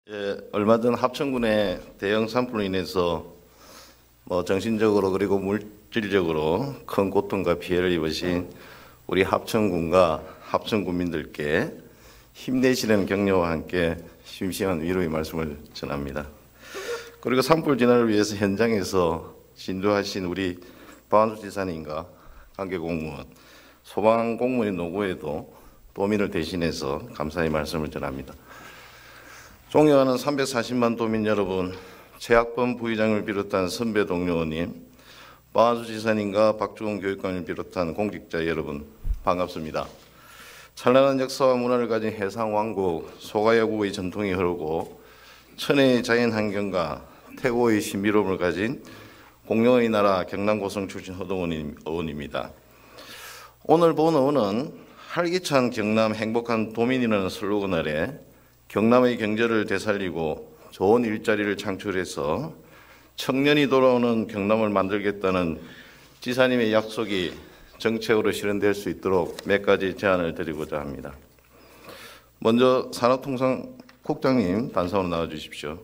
예, 얼마 전 합천군의 대형 산불로 인해서 정신적으로 그리고 물질적으로 큰 고통과 피해를 입으신 우리 합천군과 합천군민들께 힘내시라는 격려와 함께 심심한 위로의 말씀을 전합니다. 그리고 산불 진화를 위해서 현장에서 진도하신 우리 박완수 지사님과 관계 공무원, 소방 공무원 노고에도 도민을 대신해서 감사의 말씀을 전합니다. 존경하는 340만 도민 여러분, 최학범 부의장을 비롯한 선배 동료님, 박완수 지사님과 박주공 교육감을 비롯한 공직자 여러분, 반갑습니다. 찬란한 역사와 문화를 가진 해상왕국 소가야국의 전통이 흐르고 천혜의 자연환경과 태고의 신비로움을 가진 공룡의 나라 경남고성 출신 허동원 의원입니다. 오늘 본 의원은 활기찬 경남 행복한 도민이라는 슬로건 아래 경남의 경제를 되살리고 좋은 일자리를 창출해서 청년이 돌아오는 경남을 만들겠다는 지사님의 약속이 정책으로 실현될 수 있도록 몇 가지 제안을 드리고자 합니다. 먼저 산업통상국장님 단상으로 나와주십시오.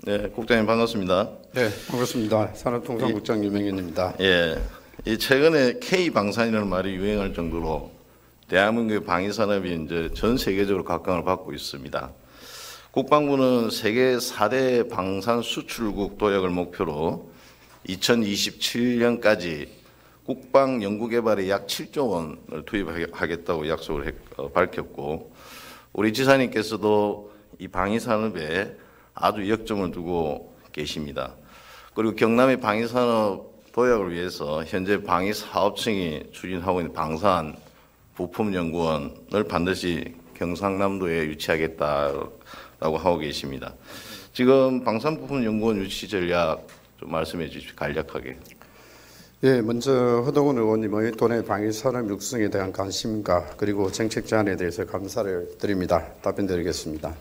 네, 국장님 반갑습니다. 네, 반갑습니다. 산업통상국장 유명현입니다. 예, 이 최근에 K 방산이라는 말이 유행할 정도로 대한민국의 방위 산업이 이제 전 세계적으로 각광을 받고 있습니다. 국방부는 세계 4대 방산 수출국 도약을 목표로 2027년까지 국방 연구개발에 약 7조 원을 투입하겠다고 약속을 밝혔고, 우리 지사님께서도 이 방위 산업에 아주 역점을 두고 계십니다. 그리고 경남의 방위산업 도약을 위해서 현재 방위사업청이 추진하고 있는 방산 부품연구원을 반드시 경상남도에 유치하겠다라고 하고 계십니다. 지금 방산부품연구원 유치 전략 좀 말씀해 주십시오. 간략하게. 예, 먼저 허동원 의원님의 도내 방위산업 육성에 대한 관심과 그리고 정책 제안에 대해서 감사를 드립니다. 답변드리겠습니다.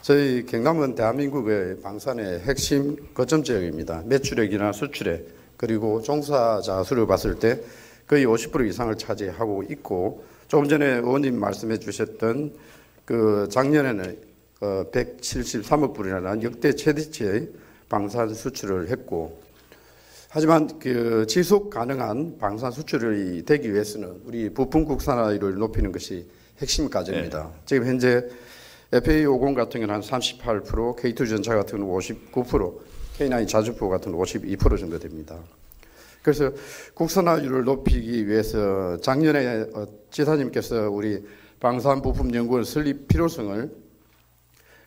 저희 경남은 대한민국의 방산의 핵심 거점 지역입니다. 매출액이나 수출액 그리고 종사자 수를 봤을 때 거의 50% 이상을 차지하고 있고, 조금 전에 의원님 말씀해 주셨던 그 작년에는 173억 불이라는 역대 최대치의 방산 수출을 했고, 하지만 그 지속 가능한 방산 수출이 되기 위해서는 우리 부품 국산화율을 높이는 것이 핵심 과제입니다. 네. 지금 현재 FA50 같은 경우는 한 38%, K2전차 같은 경우는 59%, K9 자주포 같은 경우는 52% 정도 됩니다. 그래서 국산화율을 높이기 위해서 작년에 지사님께서 우리 방산부품연구원 설립 필요성을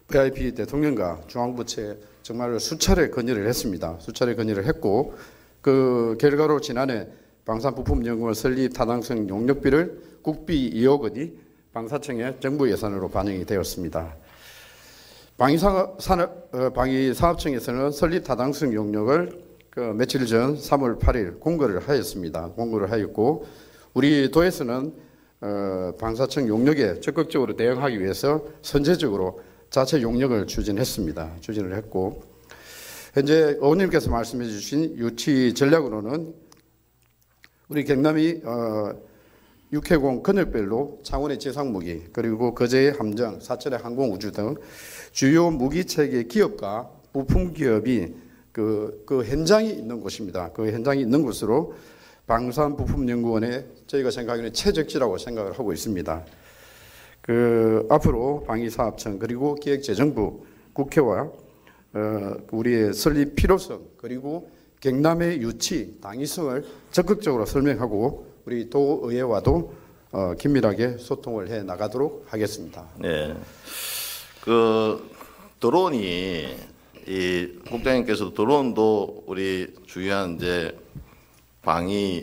VIP 대통령과 중앙부처에 정말 수차례 건의를 했습니다. 수차례 건의를 했고, 그 결과로 지난해 방산부품연구원 설립 타당성 용역비를 국비 2억 원이 방사청의 정부 예산으로 반영이 되었습니다. 방위사업청에서는 설립 타당성 용역을 며칠 전 3월 8일 공고를 하였습니다. 공고를 하였고, 우리 도에서는 방사청 용역에 적극적으로 대응하기 위해서 선제적으로 자체 용역을 추진했습니다. 추진을 했고, 현재 의원님께서 말씀해 주신 유치 전략으로는 우리 경남이 육해공 근역별로 창원의 지상무기 그리고 거제의 함정, 사철의 항공우주 등 주요 무기체계 기업과 부품기업이 그 현장이 있는 곳입니다. 그 현장이 있는 곳으로 방산부품연구원에 저희가 생각하기에는 최적지라고 생각을 하고 있습니다. 앞으로 방위사업청 그리고 기획재정부, 국회와 우리의 설립 필요성 그리고 경남의 유치 당위성을 적극적으로 설명하고 우리 도의회와도 긴밀하게 소통을 해 나가도록 하겠습니다. 네, 드론이 이 국장님께서도 드론도 우리 주요한 이제 방위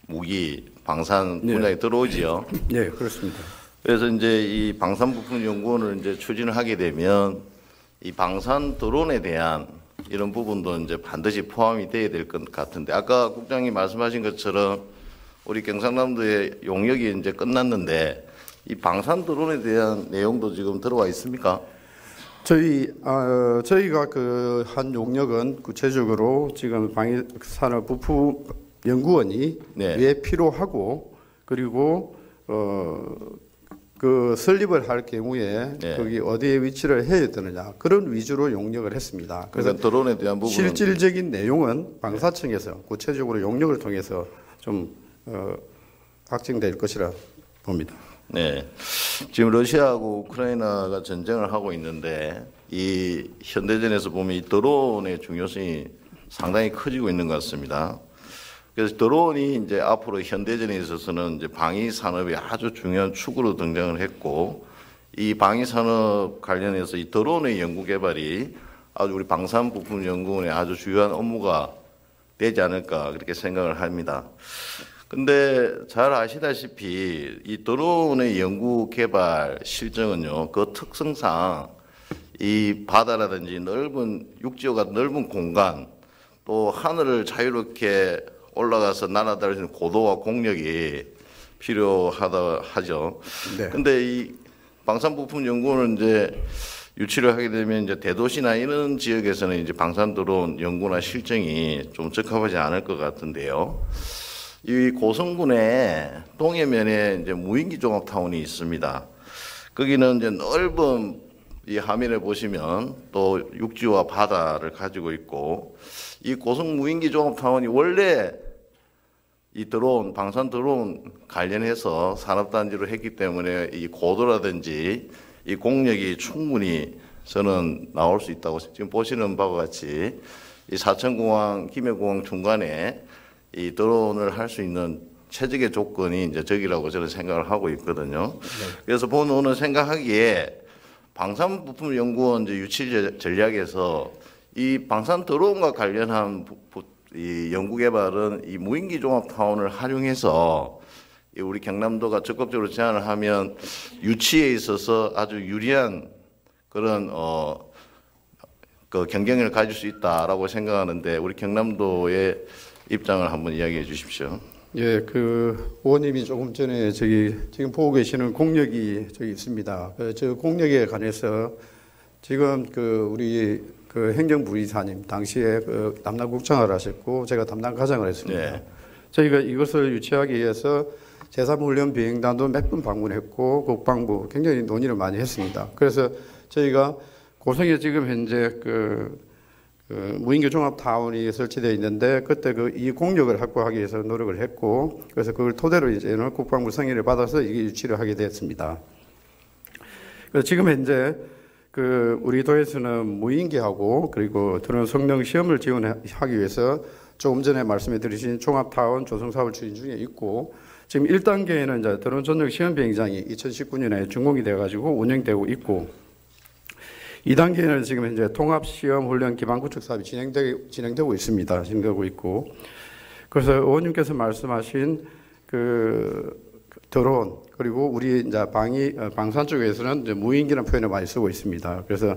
무기 방산 분야에 들어오지요. 네, 그렇습니다. 그래서 이제 이 방산부품연구원을 이제 추진을 하게 되면 이 방산 드론에 대한 이런 부분도 이제 반드시 포함이 돼야 될 것 같은데, 아까 국장님 말씀하신 것처럼 우리 경상남도의 용역이 이제 끝났는데 이 방산 드론에 대한 내용도 지금 들어와 있습니까? 저희가 그 한 용역은 구체적으로 지금 방위산업부품 연구원이 네. 왜 필요하고 그리고 그 설립을 할 경우에 네. 거기 어디에 위치를 해야 되느냐 그런 위주로 용역을 했습니다. 그래서 그러니까 드론에 대한 부분은 실질적인 내용은 방사청에서 구체적으로 용역을 통해서 좀 확정될 것이라 봅니다. 네. 지금 러시아하고 우크라이나가 전쟁을 하고 있는데 이 현대전에서 보면 이 드론의 중요성이 상당히 커지고 있는 것 같습니다. 그래서 드론이 이제 앞으로 현대전에 있어서는 이제 방위 산업의 아주 중요한 축으로 등장을 했고 이 방위 산업 관련해서 이 드론의 연구 개발이 아주 우리 방산부품연구원의 아주 중요한 업무가 되지 않을까 그렇게 생각을 합니다. 근데 잘 아시다시피 이 드론의 연구 개발 실정은요, 그 특성상 이 바다라든지 넓은 육지와 넓은 공간 또 하늘을 자유롭게 올라가서 날아다닐 수 있는 고도와 공력이 필요하다 하죠. 네. 근데 이 방산부품 연구는 이제 유치를 하게 되면 이제 대도시나 이런 지역에서는 이제 방산 드론 연구나 실정이 좀 적합하지 않을 것 같은데요. 이 고성군의 동해면에 이제 무인기 종합타운이 있습니다. 거기는 이제 넓은 이 화면에 보시면 또 육지와 바다를 가지고 있고 이 고성 무인기 종합타운이 원래 이 드론, 방산 드론 관련해서 산업단지로 했기 때문에 이 고도라든지 이 공력이 충분히 저는 나올 수 있다고 지금 보시는 바와 같이 이 사천공항, 김해공항 중간에 이 드론을 할 수 있는 최적의 조건이 이제 저기라고 저는 생각을 하고 있거든요. 네. 그래서 본원은 생각하기에 방산부품연구원 이제 유치 전략에서 이 방산 드론과 관련한 이 연구 개발은 이 무인기 종합타운을 활용해서 우리 경남도가 적극적으로 제안을 하면 유치에 있어서 아주 유리한 그런 그 경쟁을 가질 수 있다라고 생각하는데 우리 경남도의 입장을 한번 이야기해 주십시오. 예, 그 의원님이 조금 전에 지금 보고 계시는 공력이 저기 있습니다. 저 공력에 관해서 지금 우리 행정부의사님 당시에 담당 국장을 하셨고 제가 담당 과장을 했습니다. 네. 저희가 이것을 유치하기 위해서 제3훈련 비행단도 몇 번 방문했고 국방부 굉장히 논의를 많이 했습니다. 그래서 저희가 고성에 지금 현재 무인기 종합타운이 설치되어 있는데 그때 이 공력을 확보하기 위해서 노력을 했고 그래서 그걸 토대로 이제는 국방부 승인을 받아서 이게 유치를 하게 됐습니다. 그래서 지금 현재 우리 도에서는 무인기하고 그리고 드론 성능 시험을 지원하기 위해서 조금 전에 말씀해 드리신 종합타운 조성 사업을 추진 중에 있고 지금 1단계에는 이제 드론 전용 시험 비행장이 2019년에 준공이 되어 가지고 운영되고 있고 2단계는 지금 현재 통합시험 훈련 기반 구축 사업이 진행되고 있습니다. 진행되고 있고. 그래서 의원님께서 말씀하신 드론, 그리고 우리 이제 방산 쪽에서는 이제 무인기라는 표현을 많이 쓰고 있습니다. 그래서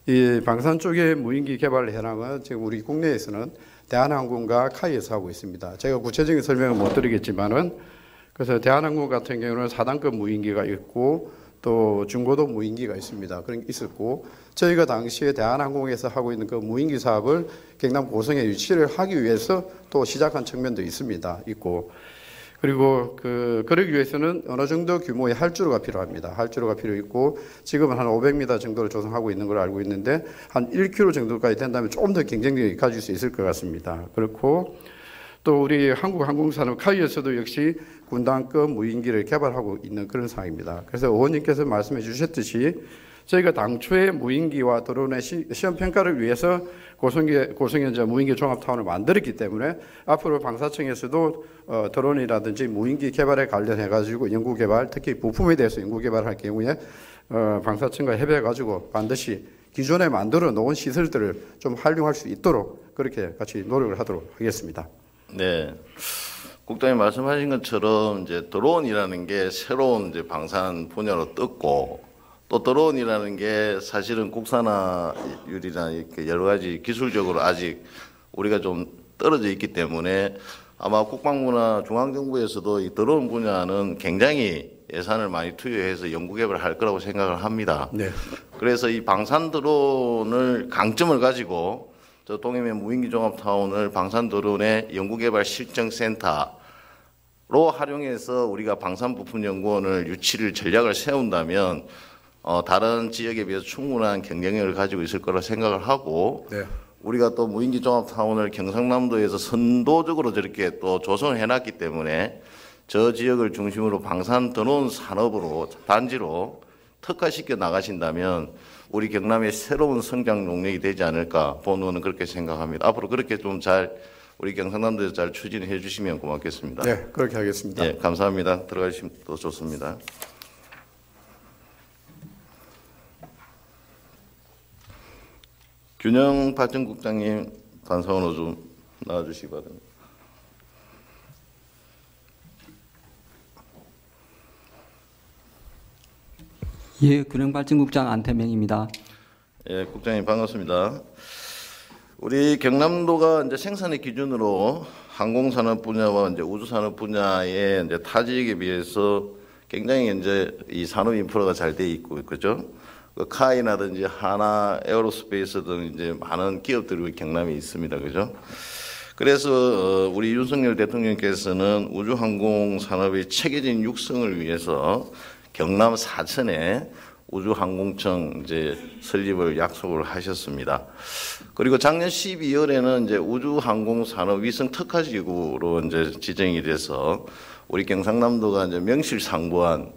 이 방산 쪽의 무인기 개발 현황은 지금 우리 국내에서는 대한항공과 카이에서 하고 있습니다. 제가 구체적인 설명을 못 드리겠지만은 그래서 대한항공 같은 경우는 4단급 무인기가 있고 또 중고도 무인기가 있습니다. 그런 게 있었고 저희가 당시에 대한항공에서 하고 있는 그 무인기 사업을 경남 고성에 유치를 하기 위해서 또 시작한 측면도 있고 그리고 그러기 위해서는 어느 정도 규모의 활주로가 필요합니다. 활주로가 필요 있고 지금은 한 500m 정도를 조성하고 있는 걸 알고 있는데 한 1km 정도까지 된다면 조금 더 경쟁력이 가질 수 있을 것 같습니다. 그렇고 또 우리 한국항공산업 카이에서도 역시 군단급 무인기를 개발하고 있는 그런 상황입니다. 그래서 의원님께서 말씀해 주셨듯이 저희가 당초에 무인기와 드론의 시험 평가를 위해서 고성에 이제 무인기 종합타운을 만들었기 때문에 앞으로 방사청에서도 드론이라든지 무인기 개발에 관련해 가지고 연구 개발, 특히 부품에 대해서 연구 개발할 경우에 방사청과 협의해 가지고 반드시 기존에 만들어 놓은 시설들을 좀 활용할 수 있도록 그렇게 같이 노력을 하도록 하겠습니다. 네. 국장님 말씀하신 것처럼 이제 드론이라는 게 새로운 이제 방산 분야로 떴고 또 드론이라는 게 사실은 국산화율이나 이렇게 여러 가지 기술적으로 아직 우리가 좀 떨어져 있기 때문에 아마 국방부나 중앙정부에서도 이 드론 분야는 굉장히 예산을 많이 투여해서 연구개발을 할 거라고 생각을 합니다. 네. 그래서 이 방산 드론을 강점을 가지고 저 동해면 무인기 종합타운을 방산 드론의 연구개발 실증센터로 활용해서 우리가 방산부품연구원을 유치를 전략을 세운다면 다른 지역에 비해서 충분한 경쟁력을 가지고 있을 거라 생각을 하고 네. 우리가 또 무인기 종합타운을 경상남도에서 선도적으로 저렇게 또 조성을 해놨기 때문에 저 지역을 중심으로 방산 드론 산업으로 단지로 특화시켜 나가신다면 우리 경남의 새로운 성장 동력이 되지 않을까 본원은 그렇게 생각합니다. 앞으로 그렇게 좀 잘 우리 경상남도에서 잘 추진해 주시면 고맙겠습니다. 네, 그렇게 하겠습니다. 네, 감사합니다. 들어가시면 또 좋습니다. 균형발전국장님 단상으로 좀 나와주시기 바랍니다. 예, 균형발전국장 안태명입니다. 예, 국장님 반갑습니다. 우리 경남도가 이제 생산의 기준으로 항공산업 분야와 이제 우주산업 분야의 이제 타 지역에 비해서 굉장히 이제 이 산업 인프라가 잘 돼 있고, 그죠? 그 카이나든지 하나 에어로스페이스 등 이제 많은 기업들이 우리 경남에 있습니다, 그죠? 그래서 우리 윤석열 대통령께서는 우주항공 산업의 체계적인 육성을 위해서 경남 사천에 우주항공청 이제 설립을 약속을 하셨습니다. 그리고 작년 12월에는 이제 우주항공산업 위성 특화지구로 이제 지정이 돼서 우리 경상남도가 이제 명실상부한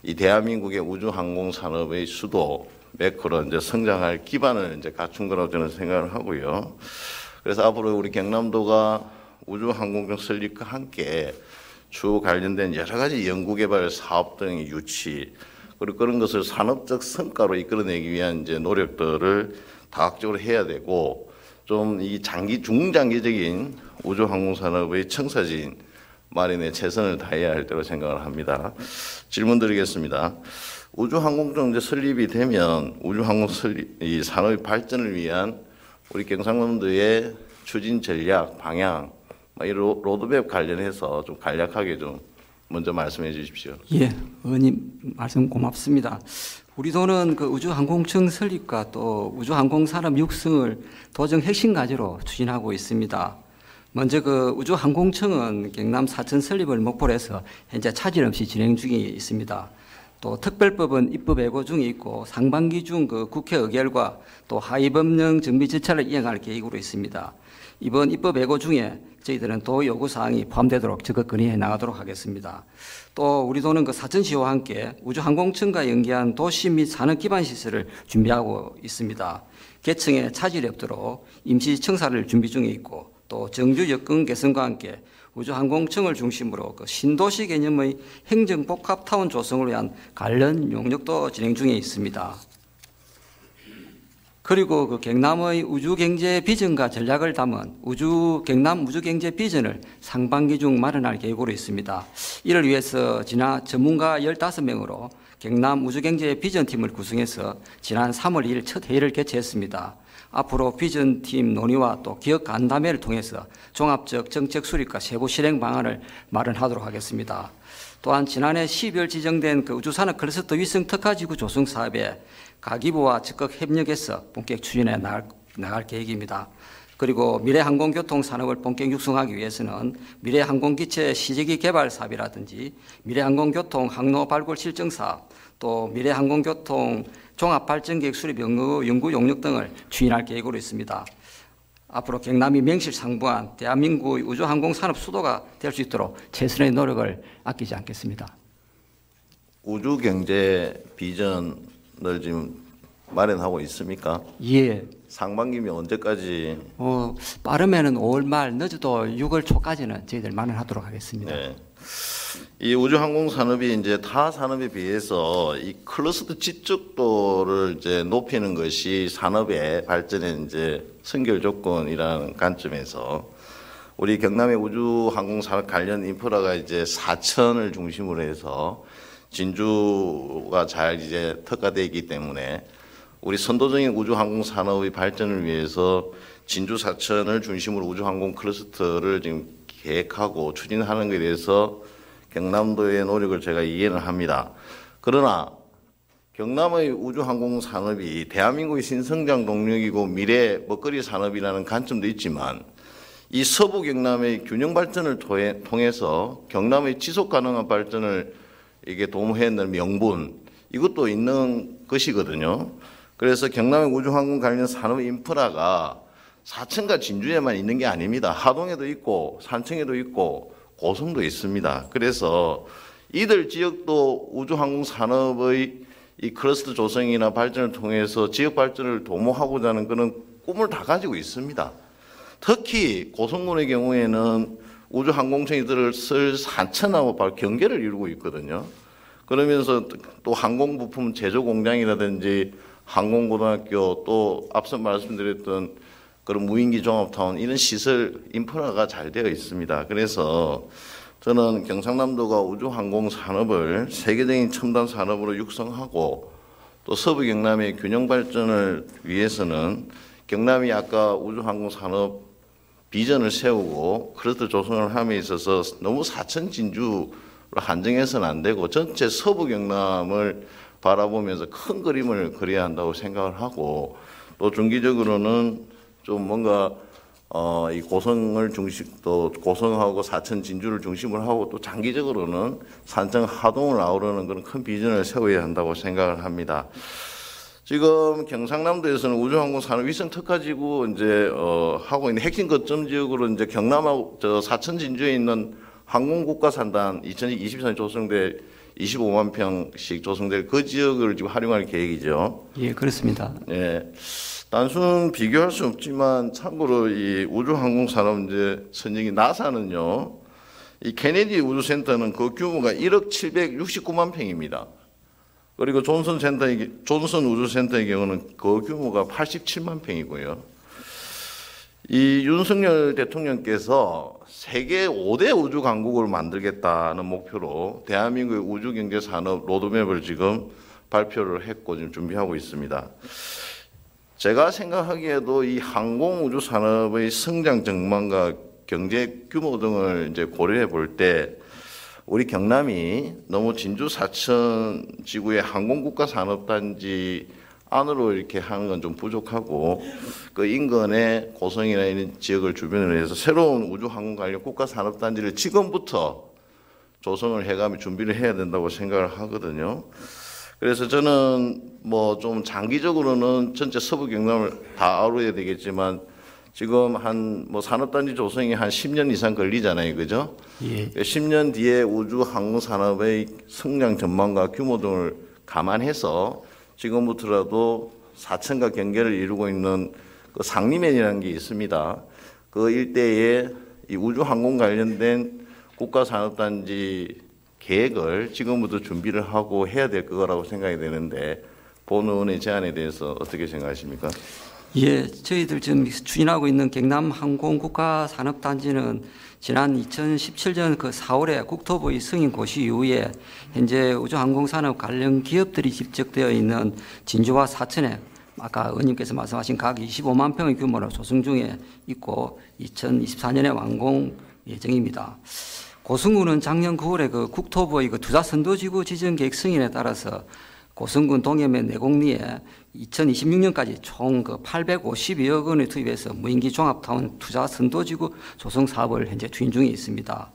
이 대한민국의 우주항공산업의 수도 메커로 이제 성장할 기반을 이제 갖춘 거라고 저는 생각을 하고요. 그래서 앞으로 우리 경남도가 우주항공청 설립과 함께 추후 관련된 여러 가지 연구개발 사업 등의 유치 그리고 그런 것을 산업적 성과로 이끌어내기 위한 이제 노력들을 다각적으로 해야 되고 좀 이 중장기적인 우주항공 산업의 청사진 마련에 최선을 다해야 할 때로 생각을 합니다. 질문드리겠습니다. 우주항공청 이제 설립이 되면 우주항공 이 산업의 발전을 위한 우리 경상남도의 추진 전략 방향 이 로드맵 관련해서 좀 간략하게 좀 먼저 말씀해 주십시오. 예, 의원님 말씀 고맙습니다. 우리 도는 그 우주항공청 설립과 또 우주항공산업 육성을 도정 핵심 과제로 추진하고 있습니다. 먼저 그 우주항공청은 경남 사천 설립을 목표로 해서 현재 차질 없이 진행 중에 있습니다. 또 특별법은 입법 예고 중에 있고 상반기 중 그 국회 의결과 또 하위법령 정비 절차를 이행할 계획으로 있습니다. 이번 입법 예고 중에 저희들은 도 요구 사항이 포함되도록 적극 건의해 나가도록 하겠습니다. 또 우리 도는 그 사천시와 함께 우주항공청과 연계한 도시 및 산업 기반 시설을 준비하고 있습니다. 개청에 차질이 없도록 임시 청사를 준비 중에 있고 또 정주 여건 개선과 함께 우주항공청을 중심으로 그 신도시 개념의 행정복합타운 조성을 위한 관련 용역도 진행 중에 있습니다. 그리고 그 경남의 우주경제 비전과 전략을 담은 경남 우주경제 비전을 상반기 중 마련할 계획으로 있습니다. 이를 위해서 지난 전문가 15명으로 경남 우주경제 비전팀을 구성해서 지난 3월 2일 첫 회의를 개최했습니다. 앞으로 비전팀 논의와 또 기업 간담회를 통해서 종합적 정책 수립과 세부 실행 방안을 마련하도록 하겠습니다. 또한 지난해 12월 지정된 그 우주산업 클러스터 위성 특화지구 조성 사업에 가기부와 적극 협력해서 본격 추진해 나갈 계획입니다. 그리고 미래항공교통 산업을 본격 육성하기 위해서는 미래항공기체 시제기 개발 사업이라든지 미래항공교통 항로 발굴 실증 사업, 또 미래항공교통 종합발전계획 수립 연구 용역 등을 추진할 계획으로 있습니다. 앞으로 경남이 명실상부한 대한민국의 우주항공산업 수도가 될 수 있도록 최선의 노력을 아끼지 않겠습니다. 우주경제 비전을 지금 마련하고 있습니까? 예. 상반기면 언제까지? 빠르면은 5월 말, 늦어도 6월 초까지는 저희들 마련하도록 하겠습니다. 네. 이 우주항공 산업이 이제 타 산업에 비해서 이 클러스터 지적도를 이제 높이는 것이 산업의 발전의 이제 선결 조건이라는 관점에서 우리 경남의 우주항공 산업 관련 인프라가 이제 사천을 중심으로 해서 진주가 잘 이제 특화되어 있기 때문에 우리 선도적인 우주항공 산업의 발전을 위해서 진주 사천을 중심으로 우주항공 클러스터를 지금 계획하고 추진하는 것에 대해서 경남도의 노력을 제가 이해는 합니다. 그러나 경남의 우주항공 산업이 대한민국의 신성장 동력이고 미래 먹거리 산업이라는 관점도 있지만 이 서부 경남의 균형 발전을 통해서 경남의 지속 가능한 발전을 이게 도모해낸 명분 이것도 있는 것이거든요. 그래서 경남의 우주항공 관련 산업 인프라가 사천과 진주에만 있는 게 아닙니다. 하동에도 있고 산청에도 있고 고성도 있습니다. 그래서 이들 지역도 우주항공 산업의 이 클러스터 조성이나 발전을 통해서 지역 발전을 도모하고자 하는 그런 꿈을 다 가지고 있습니다. 특히 고성군의 경우에는 우주항공청이 들을 쓸 산천하고 바로 경계를 이루고 있거든요. 그러면서 또 항공부품 제조 공장이라든지 항공고등학교 또 앞서 말씀드렸던 그런 무인기 종합타운 이런 시설 인프라가 잘 되어 있습니다. 그래서 저는 경상남도가 우주항공 산업을 세계적인 첨단 산업으로 육성하고 또 서부 경남의 균형 발전을 위해서는 경남이 아까 우주항공 산업 비전을 세우고 클러스터 조성을 함에 있어서 너무 사천 진주로 한정해서는 안 되고 전체 서부 경남을 바라보면서 큰 그림을 그려야 한다고 생각을 하고 또 중기적으로는 좀 뭔가 이 고성을 또 고성하고 사천 진주를 중심으로 하고 또 장기적으로는 산청 하동을 아우르는 그런 큰 비전을 세워야 한다고 생각을 합니다. 지금 경상남도에서는 우주항공 산업 위성 특화지구 이제 하고 있는 핵심 거점 지역으로 이제 경남하고 사천 진주에 있는 항공국가산단 2024년 조성돼 25만 평씩 조성될 그 지역을 지금 활용할 계획이죠. 예, 그렇습니다. 예. 단순 비교할 수 없지만 참고로 이 우주항공 산업 이제 선진기 나사는요. 이 케네디 우주센터는 그 규모가 1억 769만 평입니다. 그리고 존슨 우주센터의 경우는 그 규모가 87만 평이고요. 이 윤석열 대통령께서 세계 5대 우주 강국을 만들겠다는 목표로 대한민국의 우주 경제 산업 로드맵을 지금 발표를 했고 지금 준비하고 있습니다. 제가 생각하기에도 이 항공 우주 산업의 성장 전망과 경제 규모 등을 이제 고려해 볼 때 우리 경남이 너무 진주 사천 지구의 항공국가 산업단지 안으로 이렇게 하는 건 좀 부족하고 그 인근의 고성이나 이런 지역을 주변으로 해서 새로운 우주항공 관련 국가산업단지를 지금부터 조성을 해가며 준비를 해야 된다고 생각을 하거든요. 그래서 저는 뭐 좀 장기적으로는 전체 서부 경남을 다 아우러야 되겠지만 지금 한 뭐 산업단지 조성이 한 10년 이상 걸리잖아요, 그죠? 예. 10년 뒤에 우주항공산업의 성장 전망과 규모 등을 감안해서 지금부터라도 사천과 경계를 이루고 있는 그 상리면이라는 게 있습니다. 그 일대에 이 우주항공 관련된 국가산업단지 계획을 지금부터 준비를 하고 해야 될 거라고 생각이 되는데 본 의원의 제안에 대해서 어떻게 생각하십니까? 예, 저희들 지금 추진하고 있는 경남 항공국가산업단지는 지난 2017년 그 4월에 국토부의 승인 고시 이후에 현재 우주항공산업 관련 기업들이 집적되어 있는 진주와 사천에 아까 의원님께서 말씀하신 각 25만 평의 규모로 조성 중에 있고 2024년에 완공 예정입니다. 고성군은 작년 9월에 그 국토부의 그 투자 선도지구 지정 계획 승인에 따라서 고성군 동해면 내곡리에 2026년까지 총 그 852억 원을 투입해서 무인기 종합타운 투자 선도지구 조성 사업을 현재 추진 중에 있습니다.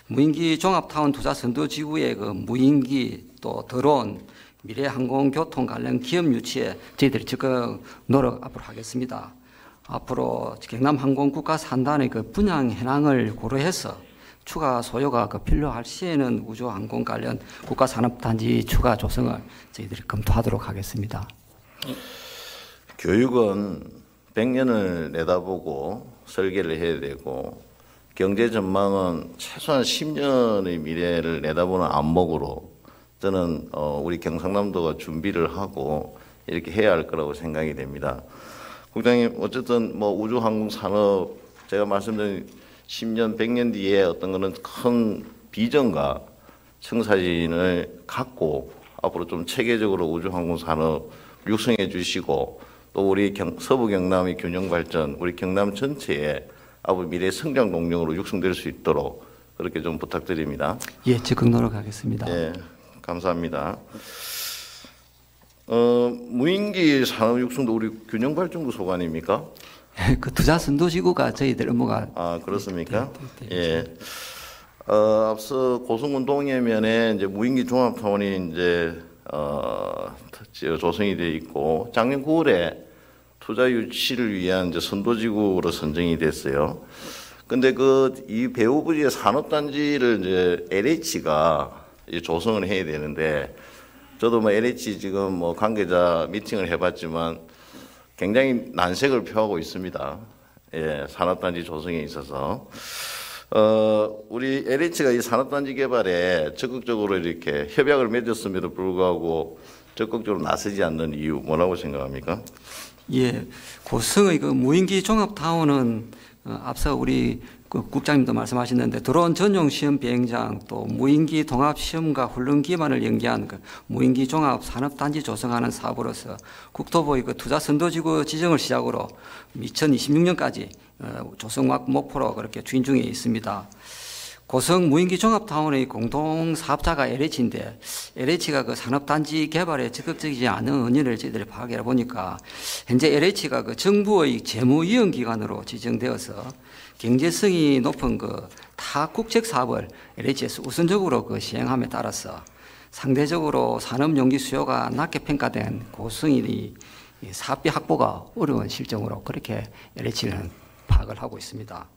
무인기 종합타운 투자 선도지구의 그 무인기 또 드론 미래 항공교통 관련 기업 유치에 저희들이 적극 노력 앞으로 하겠습니다. 앞으로 경남 항공국가산단의 그 분양 현황을 고려해서 추가 소요가 필요할 시에는 우주항공 관련 국가산업단지 추가 조성을 저희들이 검토하도록 하겠습니다. 교육은 100년을 내다보고 설계를 해야 되고 경제 전망은 최소한 10년의 미래를 내다보는 안목으로 저는 우리 경상남도가 준비를 하고 이렇게 해야 할 거라고 생각이 됩니다. 국장님 어쨌든 뭐 우주항공 산업 제가 말씀드린 10년, 100년 뒤에 어떤 거는 큰 비전과 청사진을 갖고 앞으로 좀 체계적으로 우주항공 산업 육성해 주시고 또 우리 서부 경남의 균형 발전, 우리 경남 전체의 앞으로 미래 성장 동력으로 육성될 수 있도록 그렇게 좀 부탁드립니다. 예, 적극 노력하겠습니다. 예, 감사합니다. 무인기 산업 육성도 우리 균형발전구 소관 아닙니까? 그 투자 선도지구가 저희들 업무가. 아, 그렇습니까? 네. 예. 앞서 고성군 동해면에 이제 무인기 종합타운이 이제 조성이 되어 있고 작년 9월에 투자 유치를 위한 이제 선도지구로 선정이 됐어요. 근데 이 배후 부지의 산업단지를 이제 LH가 조성을 해야 되는데 저도 뭐 LH 지금 뭐 관계자 미팅을 해봤지만 굉장히 난색을 표하고 있습니다. 예, 산업단지 조성에 있어서. 우리 LH가 이 산업단지 개발에 적극적으로 이렇게 협약을 맺었음에도 불구하고 적극적으로 나서지 않는 이유 뭐라고 생각합니까? 예, 고성의 그 무인기 종합타운은 앞서 우리 그 국장님도 말씀하셨는데 드론 전용 시험 비행장 또 무인기 동합 시험과 훈련 기반을 연계한 그 무인기 종합 산업단지 조성하는 사업으로서 국토부의 그 투자 선도지구 지정을 시작으로 2026년까지 조성 목표로 그렇게 추진 중에 있습니다. 고성 무인기 종합타운의 공동 사업자가 LH인데 LH가 그 산업단지 개발에 적극적이지 않은 원인을 저희들이 파악해 보니까 현재 LH가 그 정부의 재무위원 기관으로 지정되어서 경제성이 높은 그 타 국책 사업을 LH에서 우선적으로 그 시행함에 따라서 상대적으로 산업용기 수요가 낮게 평가된 고성이 사업비 확보가 어려운 실정으로 그렇게 LH는 파악을 하고 있습니다.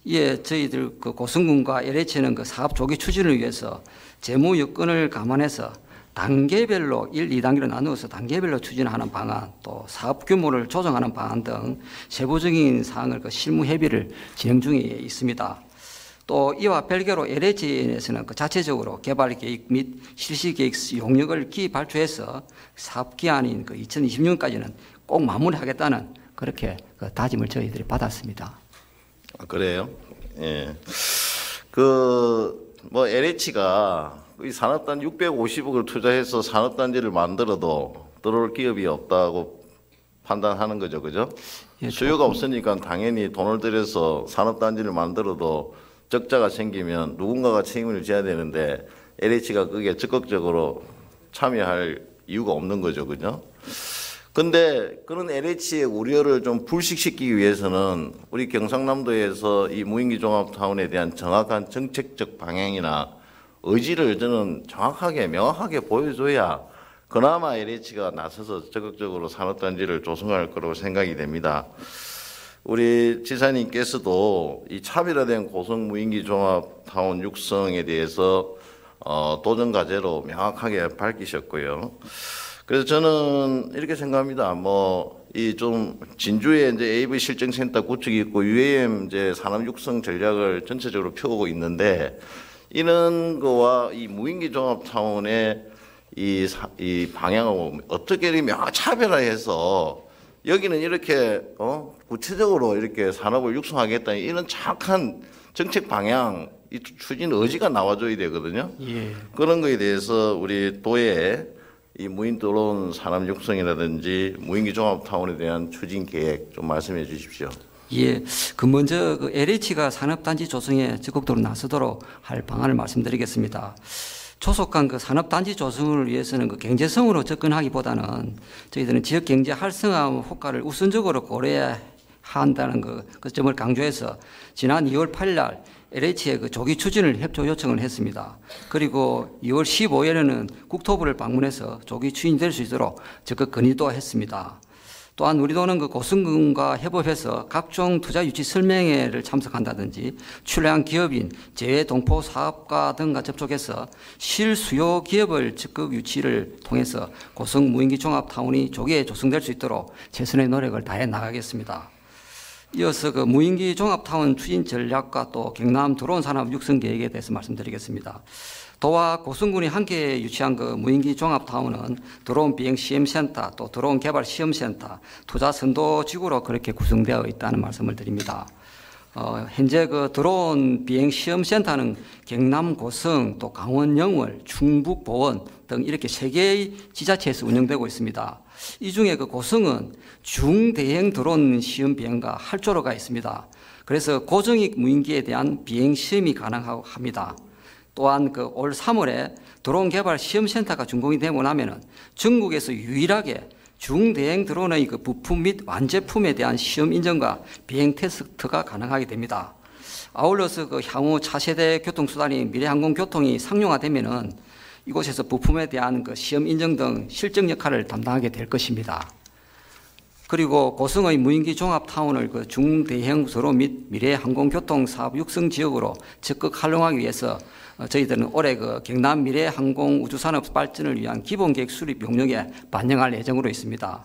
이에 저희들 그 고성군과 LH는 그 사업 조기 추진을 위해서 재무 여건을 감안해서 단계별로 1, 2단계로 나누어서 단계별로 추진하는 방안, 또 사업 규모를 조정하는 방안 등 세부적인 사항을 그 실무 협의를 진행 중에 있습니다. 또 이와 별개로 LH에서는 그 자체적으로 개발 계획 및 실시 계획 용역을 발주해서 사업 기한인 그 2020년까지는 꼭 마무리하겠다는 그렇게 그 다짐을 저희들이 받았습니다. 아, 그래요? 예. 뭐 LH가 이 산업단지 650억을 투자해서 산업단지를 만들어도 들어올 기업이 없다고 판단하는 거죠, 그죠? 예, 수요가 없으니까 당연히 돈을 들여서 산업단지를 만들어도 적자가 생기면 누군가가 책임을 져야 되는데 LH가 그게 적극적으로 참여할 이유가 없는 거죠, 그죠? 근데 그런 LH의 우려를 좀 불식시키기 위해서는 우리 경상남도에서 이 무인기 종합타운에 대한 정확한 정책적 방향이나 의지를 저는 정확하게 명확하게 보여줘야 그나마 LH가 나서서 적극적으로 산업단지를 조성할 거라고 생각이 됩니다. 우리 지사님께서도 이 차별화된 고성 무인기 종합타운 육성에 대해서 도전 과제로 명확하게 밝히셨고요. 그래서 저는 이렇게 생각합니다. 이 좀 진주에 이제 AV 실증센터 구축이 있고 UAM 이제 산업 육성 전략을 전체적으로 펴오고 있는데 이런 거와 이 무인기 종합타운의 이 방향을 어떻게 차별화해서 여기는 이렇게 구체적으로 이렇게 산업을 육성하겠다는 이런 정확한 정책 방향, 이 추진 의지가 나와줘야 되거든요. 예. 그런 거에 대해서 우리 도에 이 무인 드론 산업 육성이라든지 무인기 종합타운에 대한 추진 계획 좀 말씀해 주십시오. 예, 먼저 LH가 산업단지 조성에 적극적으로 나서도록 할 방안을 말씀드리겠습니다. 조속한 산업단지 조성을 위해서는 경제성으로 접근하기보다는 저희들은 지역 경제 활성화 효과를 우선적으로 고려해야 한다는 그 점을 강조해서 지난 2월 8일 날 LH의 조기 추진을 협조 요청을 했습니다. 그리고 2월 15일에는 국토부를 방문해서 조기 추진될 수 있도록 적극 건의도 했습니다. 또한 우리 도는 고성군과 협업해서 각종 투자 유치 설명회를 참석한다든지 출래한 기업인 재외 동포 사업가 등과 접촉해서 실수요 기업을 적극 유치를 통해서 고성 무인기 종합타운이 조기에 조성될 수 있도록 최선의 노력을 다해 나가겠습니다. 이어서 무인기 종합타운 추진 전략과 또 경남 드론 산업 육성 계획에 대해서 말씀드리겠습니다. 도와 고성군이 함께 유치한 무인기 종합타운은 드론 비행 시험센터, 또 드론 개발 시험센터, 투자 선도지구로 그렇게 구성되어 있다는 말씀을 드립니다. 현재 드론 비행 시험센터는 경남 고성, 또 강원 영월, 충북 보원 등 이렇게 3개의 지자체에서 운영되고 있습니다. 이 중에 고성은 중대형 드론 시험 비행과 활주로가 있습니다. 그래서 고정익 무인기에 대한 비행 시험이 가능하고 합니다. 또한 올 3월에 드론 개발 시험센터가 준공이 되고 나면은 전국에서 유일하게 중대형 드론의 부품 및 완제품에 대한 시험 인정과 비행 테스트가 가능하게 됩니다. 아울러서 향후 차세대 교통수단인 미래항공교통이 상용화되면은 이곳에서 부품에 대한 시험 인정 등 실적 역할을 담당하게 될 것입니다. 그리고 고성의 무인기 종합타운을 중대형 도로 및 미래항공교통 사업 육성 지역으로 적극 활용하기 위해서 저희들은 올해 경남 미래항공우주산업 발전을 위한 기본계획 수립 용역에 반영할 예정으로 있습니다.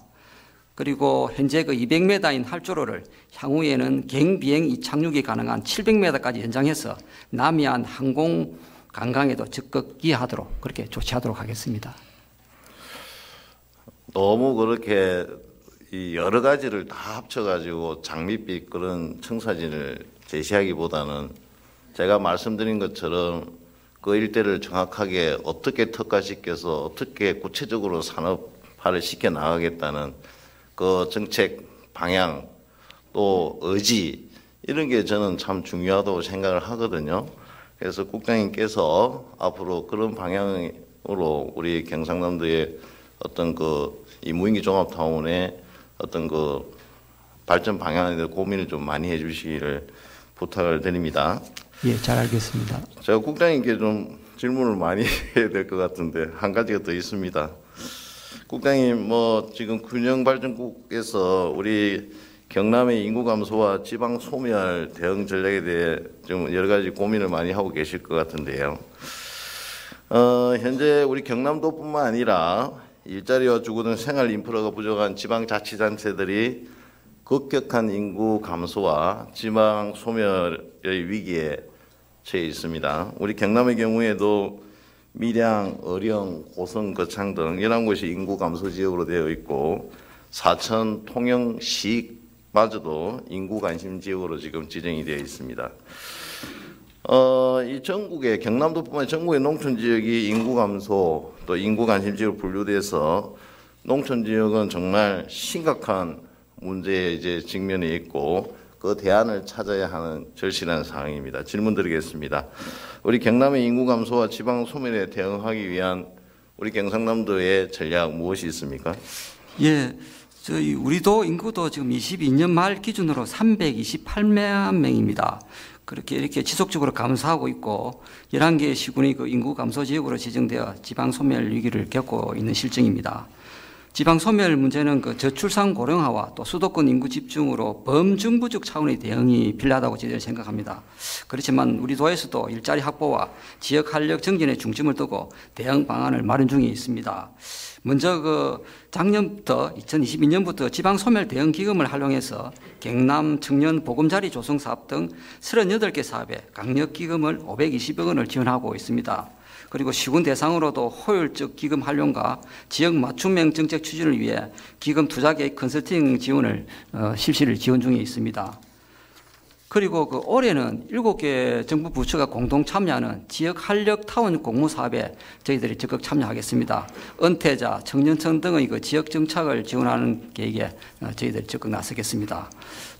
그리고 현재 200m인 활주로를 향후에는 갱비행 이착륙이 가능한 700m까지 연장해서 남해안 항공 관광에도 적극 기여하도록 그렇게 조치하도록 하겠습니다. 너무 그렇게 이 여러 가지를 다 합쳐가지고 장밋빛 그런 청사진을 제시하기보다는 제가 말씀드린 것처럼 그 일대를 정확하게 어떻게 특화시켜서 어떻게 구체적으로 산업화를 시켜 나가겠다는 그 정책 방향 또 의지 이런 게 저는 참 중요하다고 생각을 하거든요. 그래서 국장님께서 앞으로 그런 방향으로 우리 경상남도의 어떤 이 무인기 종합타운의 어떤 발전 방향에 대해 고민을 좀 많이 해주시기를 부탁을 드립니다. 예, 잘 알겠습니다. 제가 국장님께 좀 질문을 많이 해야 될 것 같은데 한 가지가 더 있습니다. 국장님, 지금 균형발전국에서 우리 경남의 인구 감소와 지방 소멸 대응 전략에 대해 좀 여러 가지 고민을 많이 하고 계실 것 같은데요. 현재 우리 경남도뿐만 아니라 일자리와 주거 등 생활 인프라가 부족한 지방자치단체들이 급격한 인구 감소와 지방 소멸의 위기에 처해 있습니다. 우리 경남의 경우에도 밀양, 어령, 고성, 거창 등 11곳이 인구 감소 지역으로 되어 있고 사천, 통영, 시마저도 인구 관심 지역으로 지금 지정이 되어 있습니다. 이 전국의 경남도뿐만 아니라 전국의 농촌 지역이 인구 감소 또 인구 관심 지역으로 분류돼서 농촌 지역은 정말 심각한 문제에 이제 직면해 있고 그 대안을 찾아야 하는 절실한 상황입니다. 질문드리겠습니다. 우리 경남의 인구 감소와 지방 소멸에 대응하기 위한 우리 경상남도의 전략 무엇이 있습니까? 예, 우리도 인구도 지금 22년 말 기준으로 328만 명입니다. 그렇게 이렇게 지속적으로 감소하고 있고 11개의 시군이 인구 감소 지역으로 지정되어 지방 소멸 위기를 겪고 있는 실정입니다. 지방 소멸 문제는 저출산 고령화와 또 수도권 인구 집중으로 범정부적 차원의 대응이 필요하다고 저희들은 생각합니다. 그렇지만 우리 도에서도 일자리 확보와 지역 활력 증진에 중점을 두고 대응 방안을 마련 중에 있습니다. 먼저 작년부터 2022년부터 지방 소멸 대응 기금을 활용해서 경남 청년 보금자리 조성 사업 등 38개 사업에 강력 기금을 520억 원을 지원하고 있습니다. 그리고 시군 대상으로도 효율적 기금 활용과 지역 맞춤형 정책 추진을 위해 기금 투자 계획 컨설팅 지원을 실시를 지원 중에 있습니다. 그리고 올해는 7개 정부 부처가 공동 참여하는 지역 활력 타운 공모 사업에 저희들이 적극 참여하겠습니다. 은퇴자, 청년층 등의 지역 정착을 지원하는 계획에 저희들이 적극 나서겠습니다.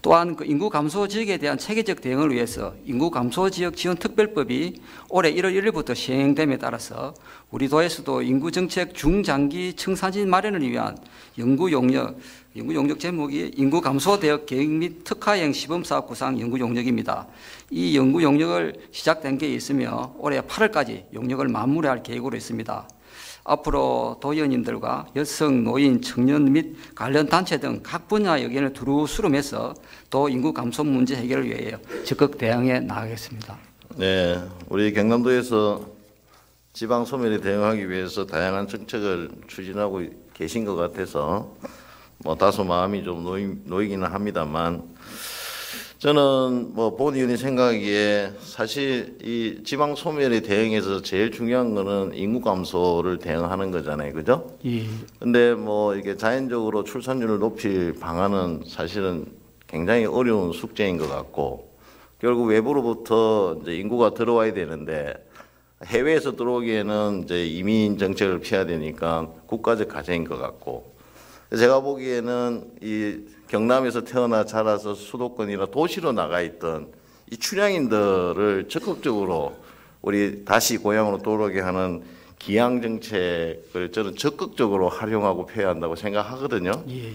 또한 인구 감소 지역에 대한 체계적 대응을 위해서 인구 감소 지역 지원 특별법이 올해 1월 1일부터 시행됨에 따라서 우리 도에서도 인구 정책 중장기 청사진 마련을 위한 연구 용역 제목이 인구 감소 대응 계획 및 특화형 시범사업 구상 연구 용역입니다. 이 연구 용역을 시작된 게 있으며 올해 8월까지 용역을 마무리할 계획으로 있습니다. 앞으로 도의원님들과 여성, 노인, 청년 및 관련 단체 등 각 분야 의견을 두루 수렴해서 도 인구 감소 문제 해결을 위해 적극 대응해 나가겠습니다. 네, 우리 경남도에서 지방 소멸에 대응하기 위해서 다양한 정책을 추진하고 계신 것 같아서 다소 마음이 좀 놓이기는 합니다만 저는 본 의원이 생각하기에 사실 이 지방 소멸에 대응해서 제일 중요한 거는 인구 감소를 대응하는 거잖아요, 그죠? 예. 근데 이게 자연적으로 출산율을 높일 방안은 사실은 굉장히 어려운 숙제인 것 같고 결국 외부로부터 이제 인구가 들어와야 되는데 해외에서 들어오기에는 이제 이민 정책을 피해야 되니까 국가적 과제인 것 같고 제가 보기에는 이 경남에서 태어나 자라서 수도권이나 도시로 나가 있던 이 출향인들을 적극적으로 우리 다시 고향으로 돌아오게 하는 기양 정책을 저는 적극적으로 활용하고 폐해한다고 생각하거든요. 예.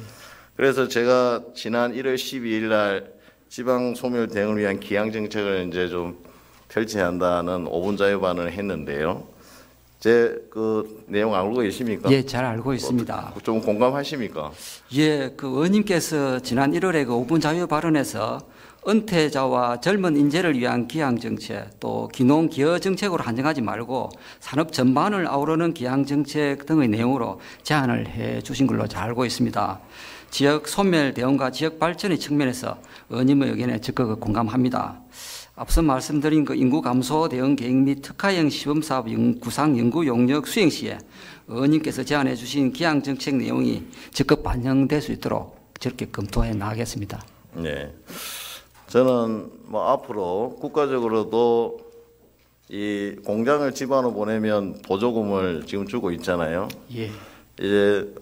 그래서 제가 지난 1월 12일 날 지방 소멸 대응을 위한 기양 정책을 이제 좀 펼쳐야 한다는 5분 자유반을 했는데요. 제 그 내용 알고 계십니까? 예, 잘 알고 있습니다. 좀 공감하십니까? 예, 그 의원님께서 지난 1월에 그 5분 자유 발언에서 은퇴자와 젊은 인재를 위한 기양 정책, 또 기농 기여 정책으로 한정하지 말고 산업 전반을 아우르는 기양 정책 등의 내용으로 제안을 해 주신 걸로 잘 알고 있습니다. 지역 소멸 대응과 지역 발전의 측면에서 의원님의 의견에 적극 공감합니다. 앞서 말씀드린 그 인구 감소 대응 계획 및 특화형 시범사업 구상 연구 용역 수행 시에 의원님께서 제안해 주신 기양 정책 내용이 적극 반영될 수 있도록 저렇게 검토해 나가겠습니다. 네. 저는 뭐 앞으로 국가적으로도 이 공장을 지방으로 보내면 보조금을 지금 주고 있잖아요. 예. 이제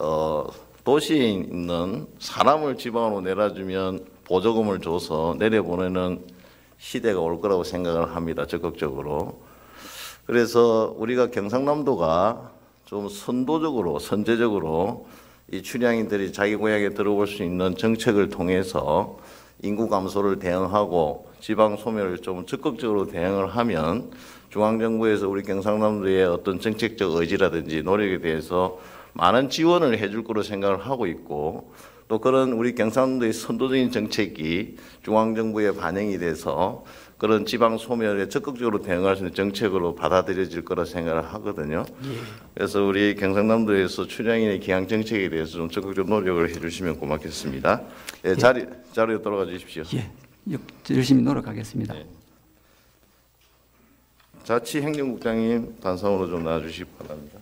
도시에 있는 사람을 지방으로 내려주면 보조금을 줘서 내려보내는 시대가 올 거라고 생각을 합니다. 적극적으로. 그래서 우리가 경상남도가 좀 선도적으로 선제적으로 이 출향인들이 자기 고향에 들어올 수 있는 정책을 통해서 인구 감소를 대응하고 지방 소멸을 좀 적극적으로 대응을 하면 중앙정부에서 우리 경상남도의 어떤 정책적 의지라든지 노력에 대해서 많은 지원을 해줄 거로 생각을 하고 있고, 또 그런 우리 경상남도의 선도적인 정책이 중앙정부에 반영이 돼서 그런 지방 소멸에 적극적으로 대응할 수 있는 정책으로 받아들여질 거라 생각을 하거든요. 그래서 우리 경상남도에서 출향인의 기양 정책에 대해서 좀 적극적 노력을 해주시면 고맙겠습니다. 예, 자리로 돌아가 주십시오. 예, 열심히 노력하겠습니다. 네. 자치행정국장님 단상으로 좀 나와주시기 바랍니다.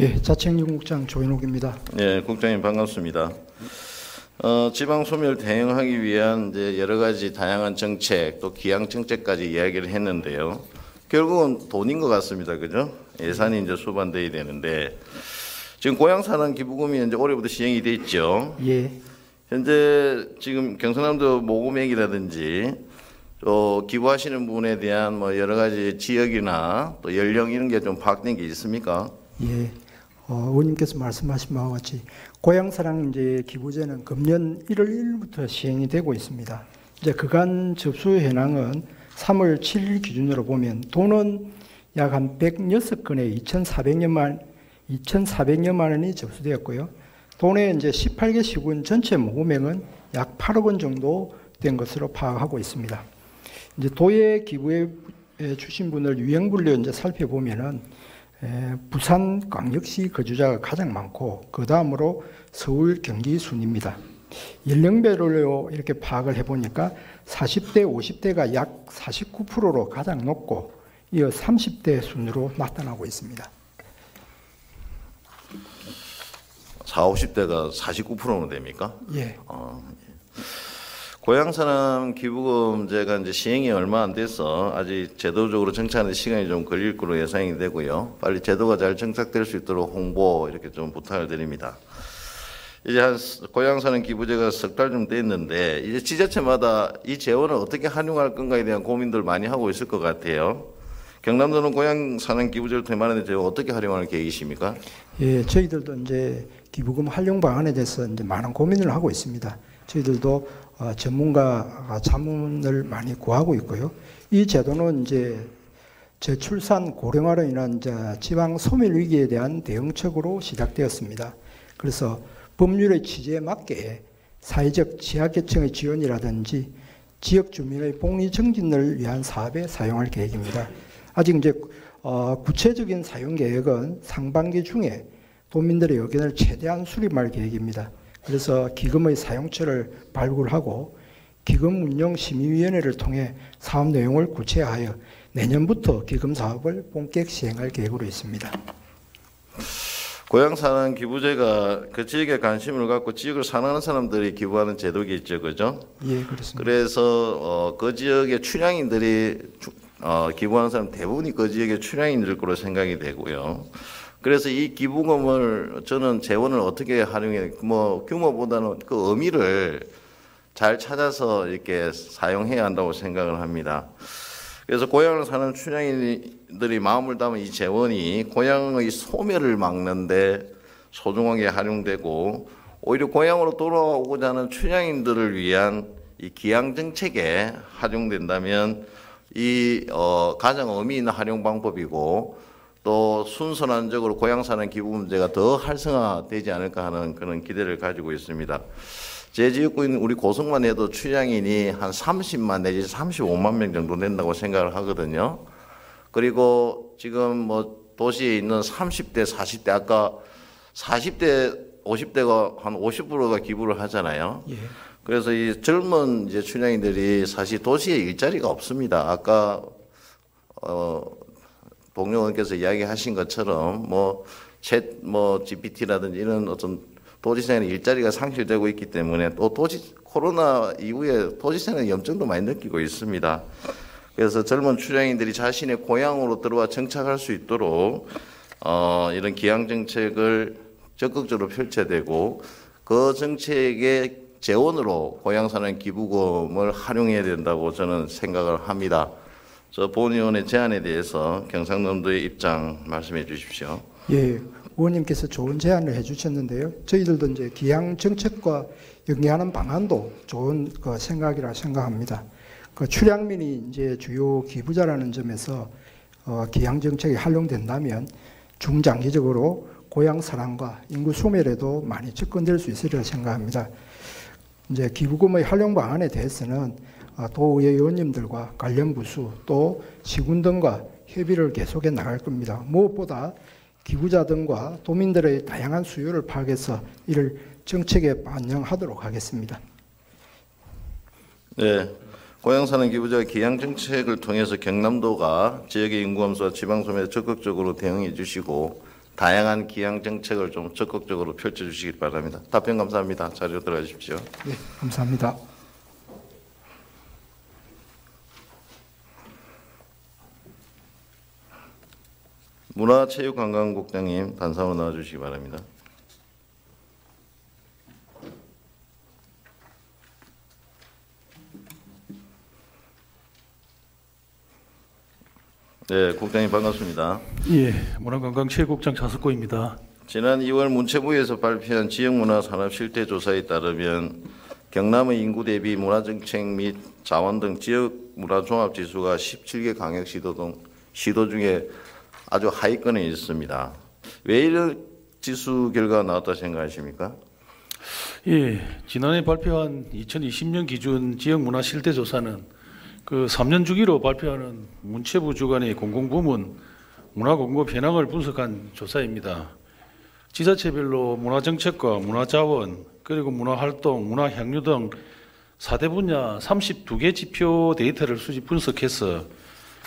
예, 자치행정국장 조인옥입니다. 네, 국장님 반갑습니다. 지방 소멸 대응하기 위한 이제 여러 가지 다양한 정책, 또 기양 정책까지 이야기를 했는데요. 결국은 돈인 것 같습니다, 그죠? 예산이 이제 수반돼야 되는데 지금 고향사는 기부금이 이제 올해부터 시행이 돼 있죠. 예. 현재 지금 경상남도 모금액이라든지 또 기부하시는 분에 대한 뭐 여러 가지 지역이나 또 연령 이런 게 좀 파악된 게 있습니까? 예. 의원님께서 말씀하신 바와 같이 고향사랑 이제 기부제는 금년 1월 1일부터 시행이 되고 있습니다. 이제 그간 접수 현황은 3월 7일 기준으로 보면 돈은 약 한 106건에 2,400여만 원이 접수되었고요. 돈의 이제 18개 시군 전체 모금액은 약 8억 원 정도 된 것으로 파악하고 있습니다. 이제 도에 기부해 주신 분을 유형별로 이제 살펴보면은 부산 광역시 거주자가 가장 많고 그 다음으로 서울 경기 순입니다. 연령별로 이렇게 파악을 해보니까 40대 50대가 약 49%로 가장 높고 이어 30대 순으로 나타나고 있습니다. 40, 50대가 49%나 됩니까? 예. 고향사람 기부금제가 이제 시행이 얼마 안 돼서 아직 제도적으로 정착하는 시간이 좀 걸릴 거로 예상이 되고요. 빨리 제도가 잘 정착될 수 있도록 홍보 이렇게 좀 부탁을 드립니다. 이제 한 고향사는 기부제가 석 달 좀 됐는데 이제 지자체마다 이 재원을 어떻게 활용할 건가에 대한 고민들 많이 하고 있을 것 같아요. 경남도는 고향사는 기부제를 통해 재원 어떻게 활용할 계획이십니까? 예, 저희들도 이제 기부금 활용 방안에 대해서 이제 많은 고민을 하고 있습니다. 저희들도 전문가 자문을 많이 구하고 있고요. 이 제도는 이제 저출산 고령화로 인한 지방 소멸 위기에 대한 대응책으로 시작되었습니다. 그래서 법률의 취지에 맞게 사회적 지하계층의 지원이라든지 지역 주민의 복리 증진을 위한 사업에 사용할 계획입니다. 아직 이제 구체적인 사용 계획은 상반기 중에 도민들의 의견을 최대한 수렴할 계획입니다. 그래서 기금의 사용처를 발굴하고 기금 운영 심의위원회를 통해 사업 내용을 구체화하여 내년부터 기금 사업을 본격 시행할 계획으로 있습니다. 고향사는 기부제가 그 지역에 관심을 갖고 지역을 사랑하는 사람들이 기부하는 제도겠죠, 그죠? 예, 그렇습니다. 그래서 그 지역의 출향인들이 기부하는 사람 대부분이 그 지역의 출향인들 거로 생각이 되고요. 그래서 이 기부금을 저는 재원을 어떻게 활용해 뭐 규모보다는 그 의미를 잘 찾아서 이렇게 사용해야 한다고 생각을 합니다. 그래서 고향을 사는 춘향인들이 마음을 담은 이 재원이 고향의 소멸을 막는데 소중하게 활용되고 오히려 고향으로 돌아오고자 하는 춘향인들을 위한 이 기양 정책에 활용된다면 이 가장 의미 있는 활용 방법이고 또 순선한적으로 고향 사는 기부 문제가 더 활성화되지 않을까 하는 그런 기대를 가지고 있습니다. 제 지역구인 우리 고성만 해도 춘향인이 한 30만 내지 35만 명 정도 된다고 생각을 하거든요. 그리고 지금 뭐 도시에 있는 30대, 40대 아까 40대, 50대가 한 50%가 기부를 하잖아요. 예. 그래서 이 젊은 이제 춘향인들이 사실 도시에 일자리가 없습니다. 아까 동료 의원께서 이야기하신 것처럼 뭐 GPT라든지 이런 어떤 도지사는 일자리가 상실되고 있기 때문에 또 코로나 이후에 도지사는 염증도 많이 느끼고 있습니다. 그래서 젊은 춘향인들이 자신의 고향으로 들어와 정착할 수 있도록 이런 기양 정책을 적극적으로 펼쳐야 되고 그 정책의 재원으로 고향 사는 기부금을 활용해야 된다고 저는 생각을 합니다. 저 본 의원의 제안에 대해서 경상남도의 입장 말씀해 주십시오. 예, 의원님께서 좋은 제안을 해주셨는데요. 저희들도 이제 기양 정책과 연계하는 방안도 좋은 생각이라 생각합니다. 출향민이 이제 주요 기부자라는 점에서 기양 정책이 활용된다면 중장기적으로 고향 사랑과 인구 소멸에도 많이 접근될 수 있으리라 생각합니다. 이제 기부금의 활용 방안에 대해서는 도의회 의원님들과 관련 부수 또 시군 등과 협의를 계속해 나갈 겁니다. 무엇보다 기부자 등과 도민들의 다양한 수요를 파악해서 이를 정책에 반영하도록 하겠습니다. 네, 고향 사는 기부자 기양 정책을 통해서 경남도가 지역의 인구 감소와 지방 소멸에 적극적으로 대응해 주시고 다양한 기양 정책을 좀 적극적으로 펼쳐 주시기 바랍니다. 답변 감사합니다. 자리로 들어가 주십시오. 네, 감사합니다. 문화체육관광국장님 단상으로 나와주시기 바랍니다. 네, 국장님 반갑습니다. 예, 문화관광체육국장 차석고입니다. 지난 2월 문체부에서 발표한 지역문화산업실태조사에 따르면 경남의 인구 대비 문화정책 및 자원 등 지역문화종합지수가 17개 광역시도 등 시도 중에 아주 하위권에 있습니다. 왜 이런 지수 결과가 나왔다 생각하십니까? 예, 지난해 발표한 2020년 기준 지역문화실태조사는 그 3년 주기로 발표하는 문체부 주관의 공공부문 문화공급 현황을 분석한 조사입니다. 지자체별로 문화정책과 문화자원 그리고 문화활동, 문화향유 등 4대 분야 32개 지표 데이터를 수집 분석해서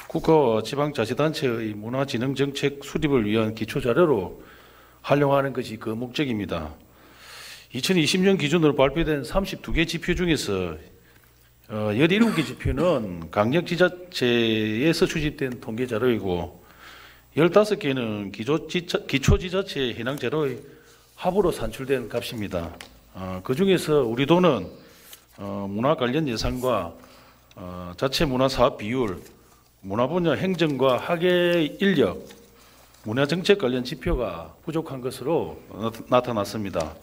국가와 지방자치단체의 문화진흥정책 수립을 위한 기초자료로 활용하는 것이 그 목적입니다. 2020년 기준으로 발표된 32개 지표 중에서 17개 지표는 강력지자체에서 수집된 통계자료이고 15개는 기초지자체 현황자료의 합으로 산출된 값입니다. 그 중에서 우리 도는 문화 관련 예산과 자체 문화 사업 비율, 문화 분야 행정과 학예 인력, 문화정책 관련 지표가 부족한 것으로 나타났습니다.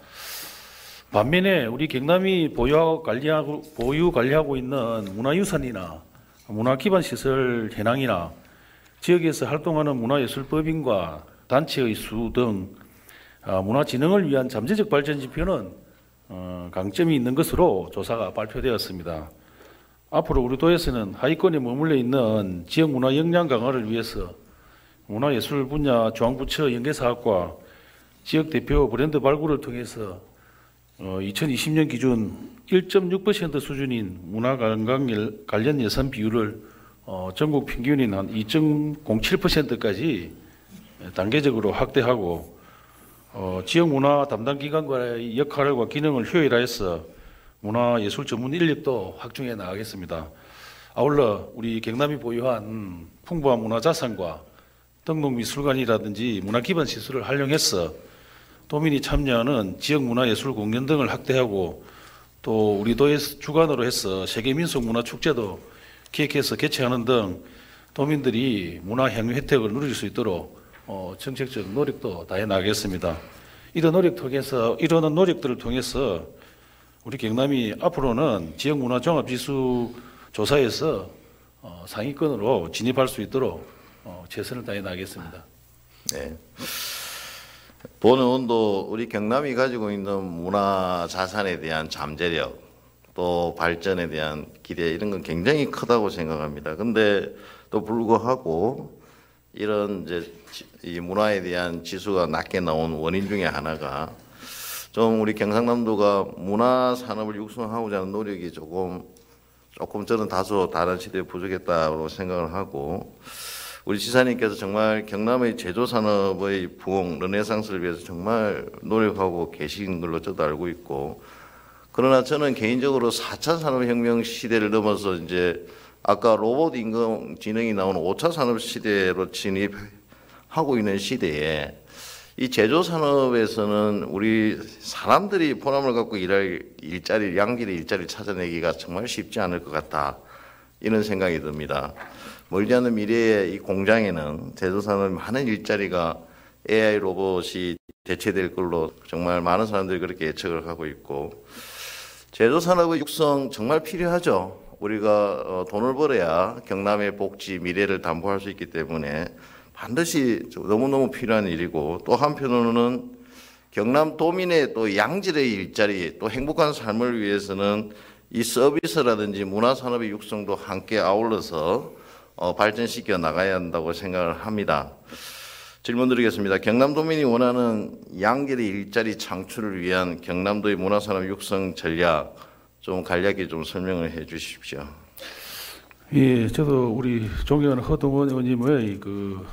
반면에 우리 경남이 보유 관리하고 있는 문화유산이나 문화기반시설 현황이나 지역에서 활동하는 문화예술법인과 단체의 수 등 문화진흥을 위한 잠재적 발전 지표는 강점이 있는 것으로 조사가 발표되었습니다. 앞으로 우리 도에서는 하위권에 머물러 있는 지역 문화 역량 강화를 위해서 문화예술 분야 중앙부처 연계사업과 지역 대표 브랜드 발굴을 통해서 2020년 기준 1.6% 수준인 문화관광 관련 예산 비율을 전국 평균인 한 2.07%까지 단계적으로 확대하고 지역 문화 담당 기관과의 역할과 기능을 효율화해서 문화예술 전문 인력도 확충해 나가겠습니다. 아울러 우리 경남이 보유한 풍부한 문화자산과 등록미술관이라든지 문화기반 시설을 활용해서 도민이 참여하는 지역문화예술 공연 등을 확대하고 또 우리 도의 주관으로 해서 세계민속문화축제도 기획해서 개최하는 등 도민들이 문화향유 혜택을 누릴 수 있도록 정책적 노력도 다해 나가겠습니다. 이런 노력들을 통해서 우리 경남이 앞으로는 지역문화종합지수 조사에서 상위권으로 진입할 수 있도록 최선을 다해 나가겠습니다. 네. 보는 온도 우리 경남이 가지고 있는 문화 자산에 대한 잠재력 또 발전에 대한 기대 이런 건 굉장히 크다고 생각합니다. 근데 또 불구하고 이런 이제 이 문화에 대한 지수가 낮게 나온 원인 중에 하나가 좀 우리 경상남도가 문화 산업을 육성하고자 하는 노력이 조금 저는 다소 다른 시대에 부족했다고 생각을 하고 우리 지사님께서 정말 경남의 제조 산업의 부흥 르네상스를 위해서 정말 노력하고 계신 걸로 저도 알고 있고 그러나 저는 개인적으로 4차 산업혁명 시대를 넘어서 이제 아까 로봇 인공지능이 나오는 5차 산업 시대로 진입하고 있는 시대에 이 제조 산업에서는 우리 사람들이 본함을 갖고 일할 일자리, 양질의 일자리를 찾아내기가 정말 쉽지 않을 것 같다. 이런 생각이 듭니다. 멀지 않은 미래의 이 공장에는 제조 산업의 많은 일자리가 AI 로봇이 대체될 걸로 정말 많은 사람들이 그렇게 예측을 하고 있고 제조 산업의 육성 정말 필요하죠. 우리가 돈을 벌어야 경남의 복지, 미래를 담보할 수 있기 때문에 반드시 너무너무 필요한 일이고 또 한편으로는 경남 도민의 또 양질의 일자리 또 행복한 삶을 위해서는 이 서비스라든지 문화산업의 육성도 함께 아울러서 발전시켜 나가야 한다고 생각을 합니다. 질문 드리겠습니다. 경남도민이 원하는 양질의 일자리 창출을 위한 경남도의 문화산업 육성 전략 좀 간략히 좀 설명을 해 주십시오. 예, 저도 우리 존경하는 허동원 의원님의 그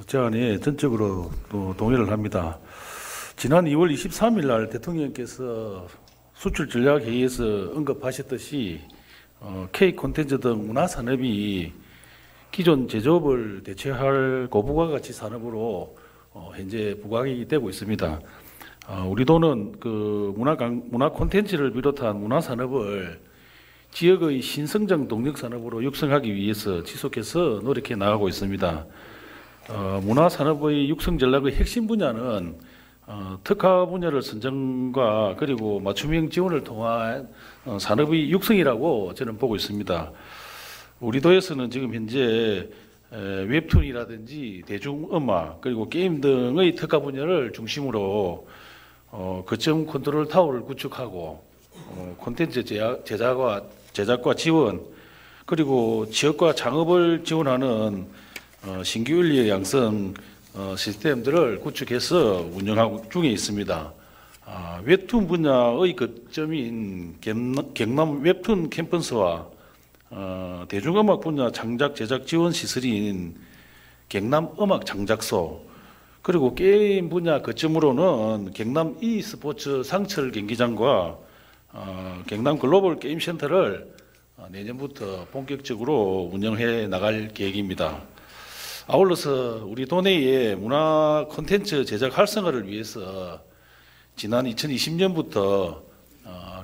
제안에 전적으로 또 동의를 합니다. 지난 2월 23일 날 대통령께서 수출 전략 회의에서 언급하셨듯이 K 콘텐츠 등 문화 산업이 기존 제조업을 대체할 고부가가치 산업으로 현재 부각이 되고 있습니다. 우리 도는 그 문화 콘텐츠를 비롯한 문화 산업을 지역의 신성장 동력 산업으로 육성하기 위해서 지속해서 노력해 나가고 있습니다. 문화 산업의 육성 전략의 핵심 분야는 특화 분야를 선정과 그리고 맞춤형 지원을 통한 산업의 육성이라고 저는 보고 있습니다. 우리 도에서는 지금 현재 웹툰이라든지 대중음악 그리고 게임 등의 특화 분야를 중심으로 거점 컨트롤 타워를 구축하고 콘텐츠 제작과 지원 그리고 지역과 창업을 지원하는 신규 인력 양성 시스템들을 구축해서 운영하고 중에 있습니다. 웹툰 분야의 거점인 경남 웹툰 캠퍼스와 대중음악 분야 창작 제작 지원 시설인 경남 음악 창작소 그리고 게임 분야 거점으로는 경남 e스포츠 상철 경기장과 경남 글로벌 게임 센터를 내년부터 본격적으로 운영해 나갈 계획입니다. 아울러서 우리 도내의 문화 콘텐츠 제작 활성화를 위해서 지난 2020년부터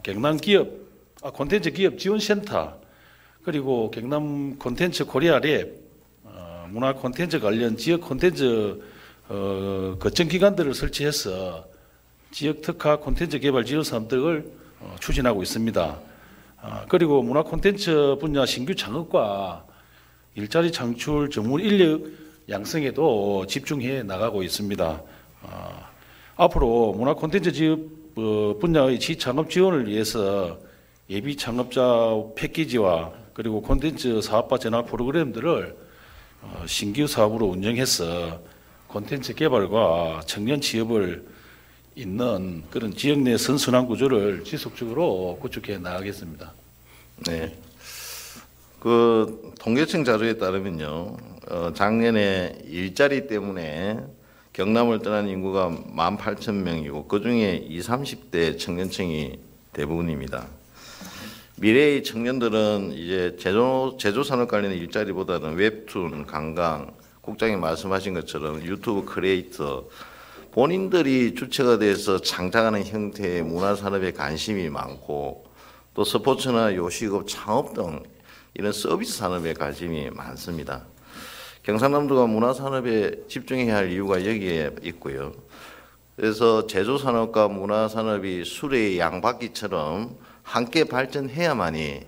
경남 콘텐츠 기업 지원센터 그리고 경남 콘텐츠 코리아랩 문화 콘텐츠 관련 지역 콘텐츠 거점 기관들을 설치해서 지역 특화 콘텐츠 개발 지원 사업 등을 추진하고 있습니다. 그리고 문화 콘텐츠 분야 신규 창업과 일자리 창출 전문 인력 양성에도 집중해 나가고 있습니다. 앞으로 문화 콘텐츠 지역 분야의 지창업 지원을 위해서 예비 창업자 패키지와 그리고 콘텐츠 사업화 전환 프로그램들을 신규 사업으로 운영해서 콘텐츠 개발과 청년 취업을 잇는 그런 지역 내 선순환 구조를 지속적으로 구축해 나가겠습니다. 네. 그 통계청 자료에 따르면요, 작년에 일자리 때문에 경남을 떠난 인구가 18,000명이고 그 중에 20, 30대 청년층이 대부분입니다. 미래의 청년들은 이제 제조 산업 관련 일자리보다는 웹툰, 관광, 국장이 말씀하신 것처럼 유튜브 크리에이터 본인들이 주체가 돼서 창작하는 형태의 문화산업에 관심이 많고 또 스포츠나 요식업, 창업 등 이런 서비스 산업에 관심이 많습니다. 경상남도가 문화산업에 집중해야 할 이유가 여기에 있고요. 그래서 제조산업과 문화산업이 수레의 양바퀴처럼 함께 발전해야만이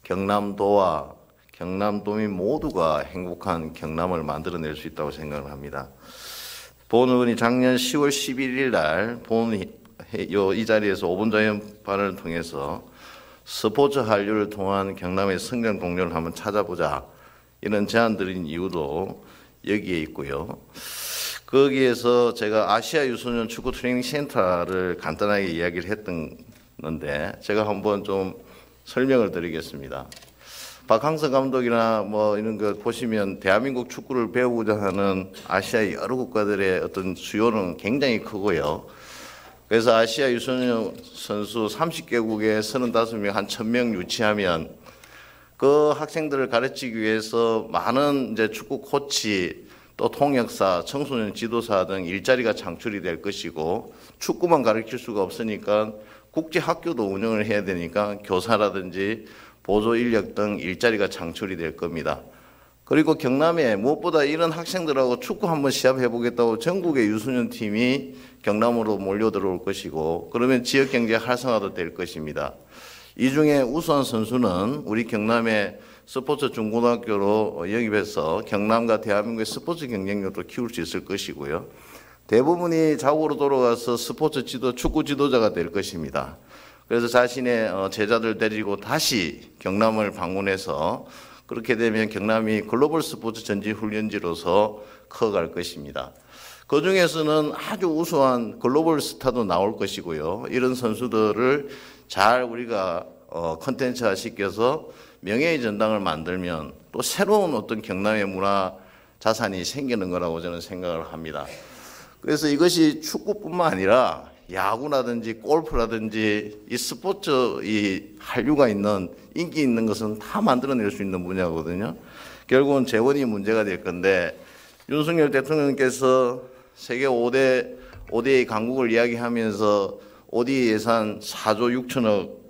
경남도와 경남도민 모두가 행복한 경남을 만들어낼 수 있다고 생각을 합니다. 본 의원이 작년 10월 11일 날 이 자리에서 5분 자연반을 통해서 스포츠 한류를 통한 경남의 성장 동력을 한번 찾아보자 이런 제안 드린 이유도 여기에 있고요. 거기에서 제가 아시아 유소년 축구 트레이닝 센터를 간단하게 이야기를 했던데 제가 한번 좀 설명을 드리겠습니다. 박항서 감독이나 뭐 이런 거 보시면 대한민국 축구를 배우고자 하는 아시아의 여러 국가들의 어떤 수요는 굉장히 크고요. 그래서 아시아 유소년 선수 30개국에 35명, 한 1000명 유치하면 그 학생들을 가르치기 위해서 많은 이제 축구 코치, 또 통역사, 청소년 지도사 등 일자리가 창출이 될 것이고 축구만 가르칠 수가 없으니까 국제 학교도 운영을 해야 되니까 교사라든지 보조 인력 등 일자리가 창출이 될 겁니다. 그리고 경남에 무엇보다 이런 학생들하고 축구 한번 시합해 보겠다고 전국의 유소년 팀이 경남으로 몰려 들어올 것이고 그러면 지역 경제 활성화도 될 것입니다. 이 중에 우수한 선수는 우리 경남의 스포츠 중고등학교로 영입해서 경남과 대한민국의 스포츠 경쟁력도 키울 수 있을 것이고요. 대부분이 자국으로 돌아가서 스포츠 지도, 축구 지도자가 될 것입니다. 그래서 자신의 제자들 데리고 다시 경남을 방문해서 그렇게 되면 경남이 글로벌 스포츠 전지 훈련지로서 커갈 것입니다. 그 중에서는 아주 우수한 글로벌 스타도 나올 것이고요. 이런 선수들을 잘 우리가 컨텐츠화 시켜서 명예의 전당을 만들면 또 새로운 어떤 경남의 문화 자산이 생기는 거라고 저는 생각을 합니다. 그래서 이것이 축구뿐만 아니라 야구라든지 골프라든지 이 스포츠 이 한류가 있는 인기 있는 것은 다 만들어낼 수 있는 분야거든요. 결국은 재원이 문제가 될 건데 윤석열 대통령께서 세계 5대의 강국을 이야기하면서 5대 예산 4조 6천억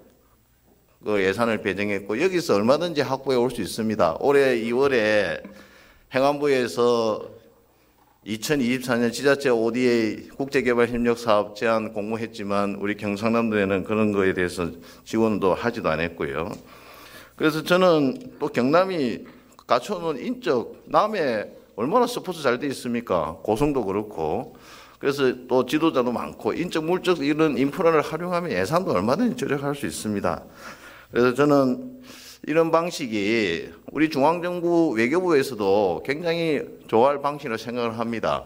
그 예산을 배정했고 여기서 얼마든지 확보해 올 수 있습니다. 올해 2월에 행안부에서 2024년 지자체 ODA 국제개발협력사업 제안 공모했지만 우리 경상남도에는 그런 거에 대해서 지원도 하지도 않았고요. 그래서 저는 또 경남이 갖춰놓은 인적, 남해 얼마나 스포츠 잘 돼 있습니까? 고성도 그렇고. 그래서 또 지도자도 많고 인적, 물적 이런 인프라를 활용하면 예산도 얼마든지 절약할 수 있습니다. 그래서 저는 이런 방식이 우리 중앙정부 외교부에서도 굉장히 좋아할 방식이라고 생각을 합니다.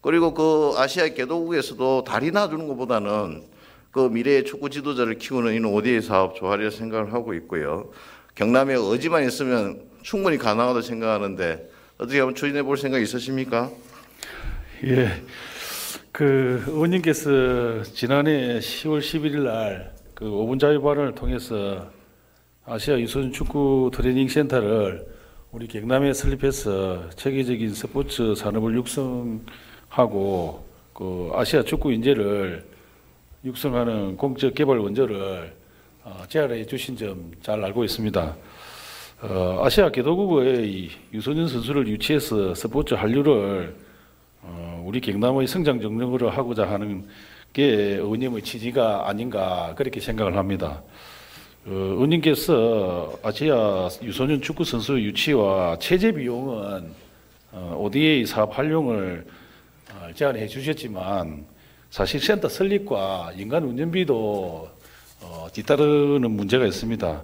그리고 그 아시아 개도국에서도 다리 놔주는 것보다는 그 미래의 축구 지도자를 키우는 이런 ODA 사업 좋아하리라 생각을 하고 있고요. 경남에 의지만 있으면 충분히 가능하다고 생각하는데 어떻게 한번 추진해 볼 생각 있으십니까? 예, 그 의원님께서 지난해 10월 11일 날 그 5분 자유발언을 통해서 아시아 유소년 축구 트레이닝 센터를 우리 경남에 설립해서 체계적인 스포츠 산업을 육성하고 그 아시아 축구 인재를 육성하는 공적 개발 원조를 제안해 주신 점 잘 알고 있습니다. 아시아 개도국의 유소년 선수를 유치해서 스포츠 한류를 우리 경남의 성장 정력으로 하고자 하는 게 의원님의 취지가 아닌가 그렇게 생각을 합니다. 의원님께서 아시아 유소년 축구 선수 유치와 체제 비용은 ODA 사업 활용을 제안해 주셨지만 사실 센터 설립과 인간 운영비도 뒤따르는 문제가 있습니다.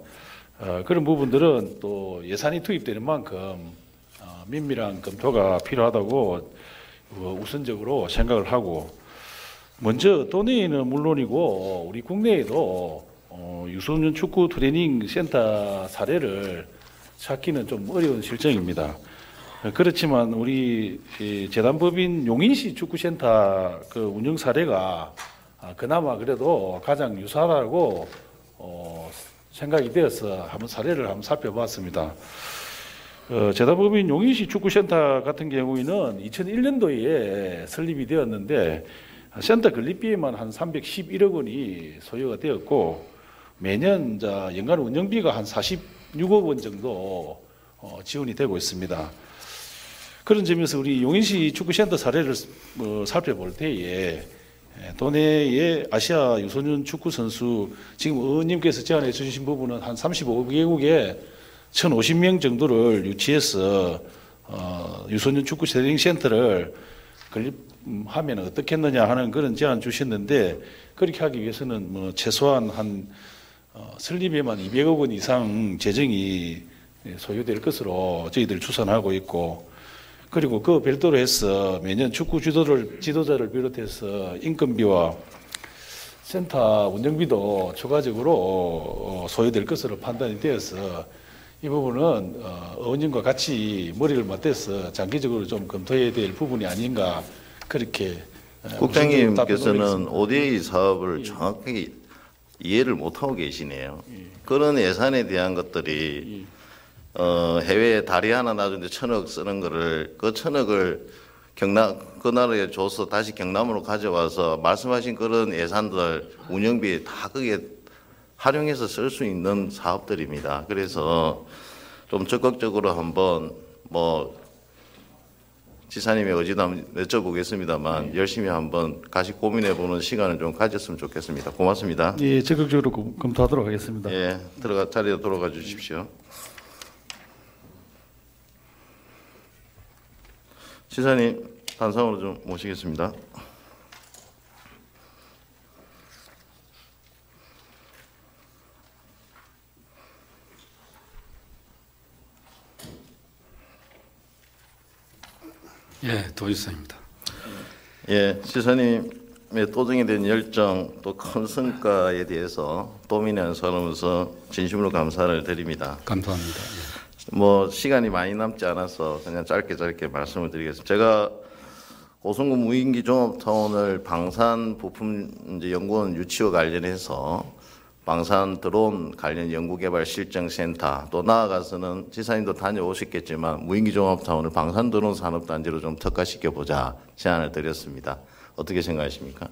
그런 부분들은 또 예산이 투입되는 만큼 면밀한 검토가 필요하다고 우선적으로 생각을 하고 먼저 도내에는 물론이고 우리 국내에도 유소년 축구 트레이닝 센터 사례를 찾기는 좀 어려운 실정입니다. 그렇지만 우리 재단법인 용인시 축구센터 그 운영 사례가 그나마 그래도 가장 유사하다고 생각이 되어서 한번 사례를 한번 살펴봤습니다. 제다법인 용인시 축구센터 같은 경우에는 2001년도에 설립이 되었는데 센터 건립비에만 한 311억 원이 소요가 되었고 매년 연간 운영비가 한 46억 원 정도 지원이 되고 있습니다. 그런 점에서 우리 용인시 축구센터 사례를 살펴볼 때에 도내의 아시아 유소년 축구 선수 지금 의원님께서 제안해 주신 부분은 한 35개국에 1,050명 정도를 유치해서 유소년 축구 트레이닝 센터를 건립하면 어떻겠느냐 하는 그런 제안 주셨는데 그렇게 하기 위해서는 최소한 한 설립에만 200억 원 이상 재정이 소요될 것으로 저희들 추산하고 있고 그리고 그 별도로 해서 매년 축구 지도자를 비롯해서 인건비와 센터 운영비도 추가적으로 소요될 것으로 판단이 되어서 이 부분은 의원님과 같이 머리를 맞대서 장기적으로 좀 검토해야 될 부분이 아닌가 그렇게 국장님께서는 ODA 사업을 정확하게 이해를 못하고 계시네요. 그런 예산에 대한 것들이 해외에 다리 하나 놔주는데 1,000억 쓰는 거를 그 1,000억을 그 나라에 줘서 다시 경남으로 가져와서 말씀하신 그런 예산들 운영비 다 그게 활용해서 쓸 수 있는 사업들입니다. 그래서 좀 적극적으로 한번 지사님의 의지도 한번 여쭤보겠습니다만 열심히 한번 같이 고민해보는 시간을 좀 가졌으면 좋겠습니다. 고맙습니다. 예, 적극적으로 검토하도록 하겠습니다. 예, 자리에 돌아가 주십시오. 지사님 단상으로 좀 모시겠습니다. 예, 도지사입니다. 예, 지사님의 또정이 된 열정 또 큰 성과에 대해서 도민을 선하면서 진심으로 감사를 드립니다. 감사합니다. 시간이 많이 남지 않아서 그냥 짧게 말씀을 드리겠습니다. 제가 고성군 무인기 종합타운을 방산 부품 연구원 유치와 관련해서 방산 드론 관련 연구개발 실증센터 또 나아가서는 지사님도 다녀오셨겠지만 무인기 종합타운을 방산 드론 산업단지로 좀 특화시켜보자 제안을 드렸습니다. 어떻게 생각하십니까?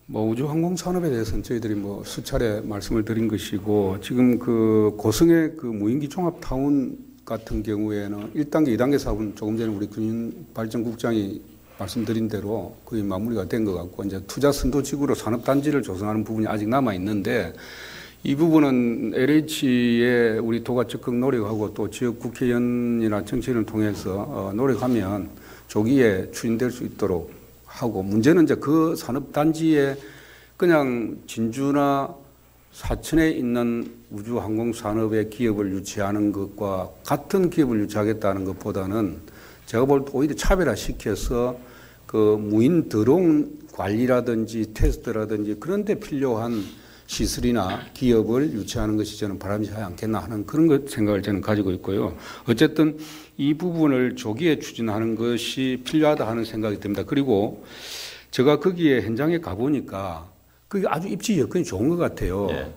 우주 항공 산업에 대해서는 저희들이 수차례 말씀을 드린 것이고 지금 그 고성의 그 무인기 종합타운 같은 경우에는 1단계, 2단계 사업은 조금 전에 우리 군인발전국장이 말씀드린 대로 거의 마무리가 된 것 같고 이제 투자 선도지구로 산업단지를 조성하는 부분이 아직 남아 있는데 이 부분은 LH에 우리 도가 적극 노력하고 또 지역 국회의원이나 정치인을 통해서 노력하면 조기에 추진될 수 있도록 하고 문제는 이제 그 산업단지에 그냥 진주나 사천에 있는 우주항공산업의 기업을 유치하는 것과 같은 기업을 유치하겠다는 것보다는 제가 볼 때 오히려 차별화시켜서 그 무인 드론 관리라든지 테스트라든지 그런 데 필요한 시설이나 기업을 유치하는 것이 저는 바람직하지 않겠나 하는 그런 생각을 저는 가지고 있고요. 어쨌든 이 부분을 조기에 추진하는 것이 필요하다 하는 생각이 듭니다. 그리고 제가 거기에 현장에 가보니까 그게 아주 입지 여건이 좋은 것 같아요. 네.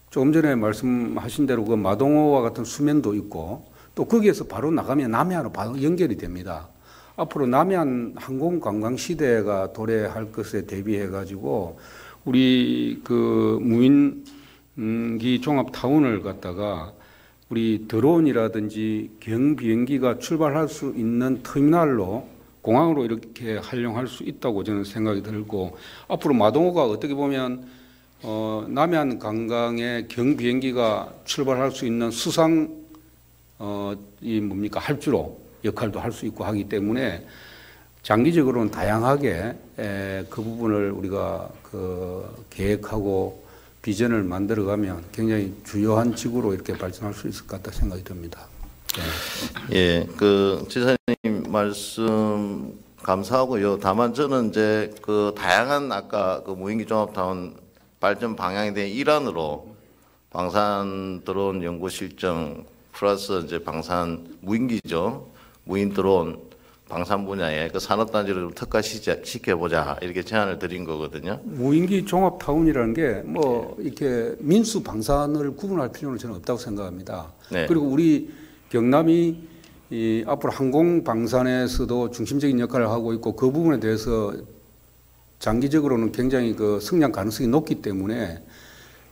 조금 전에 말씀하신 대로 그 마동호와 같은 수면도 있고 또 거기에서 바로 나가면 남해안으로 바로 연결이 됩니다. 앞으로 남해안 항공관광 시대가 도래할 것에 대비해 가지고 우리 그 무인기 종합타운을 갖다가 우리 드론이라든지 경비행기가 출발할 수 있는 터미널로 공항으로 이렇게 활용할 수 있다고 저는 생각이 들고 앞으로 마동호가 어떻게 보면 남해안 관광에 경비행기가 출발할 수 있는 수상 할주로 역할도 할 수 있고 하기 때문에 장기적으로는 다양하게 그 부분을 우리가 계획하고 비전을 만들어가면 굉장히 주요한 지구로 이렇게 발전할 수 있을 것 같다 생각이 듭니다. 네. 예, 지사님 말씀 감사하고요. 다만 저는 이제 다양한 아까 무인기 종합타운 발전 방향에 대한 일환으로 방산 드론 연구 실정 플러스 이제 방산 무인기죠. 무인 드론 방산 분야에 산업단지를 좀 특화시켜보자 이렇게 제안을 드린 거거든요. 무인기 종합타운이라는 게 이렇게 민수 방산을 구분할 필요는 저는 없다고 생각합니다. 네. 그리고 우리 경남이 앞으로 항공 방산에서도 중심적인 역할을 하고 있고 그 부분에 대해서 장기적으로는 굉장히 그 성장 가능성이 높기 때문에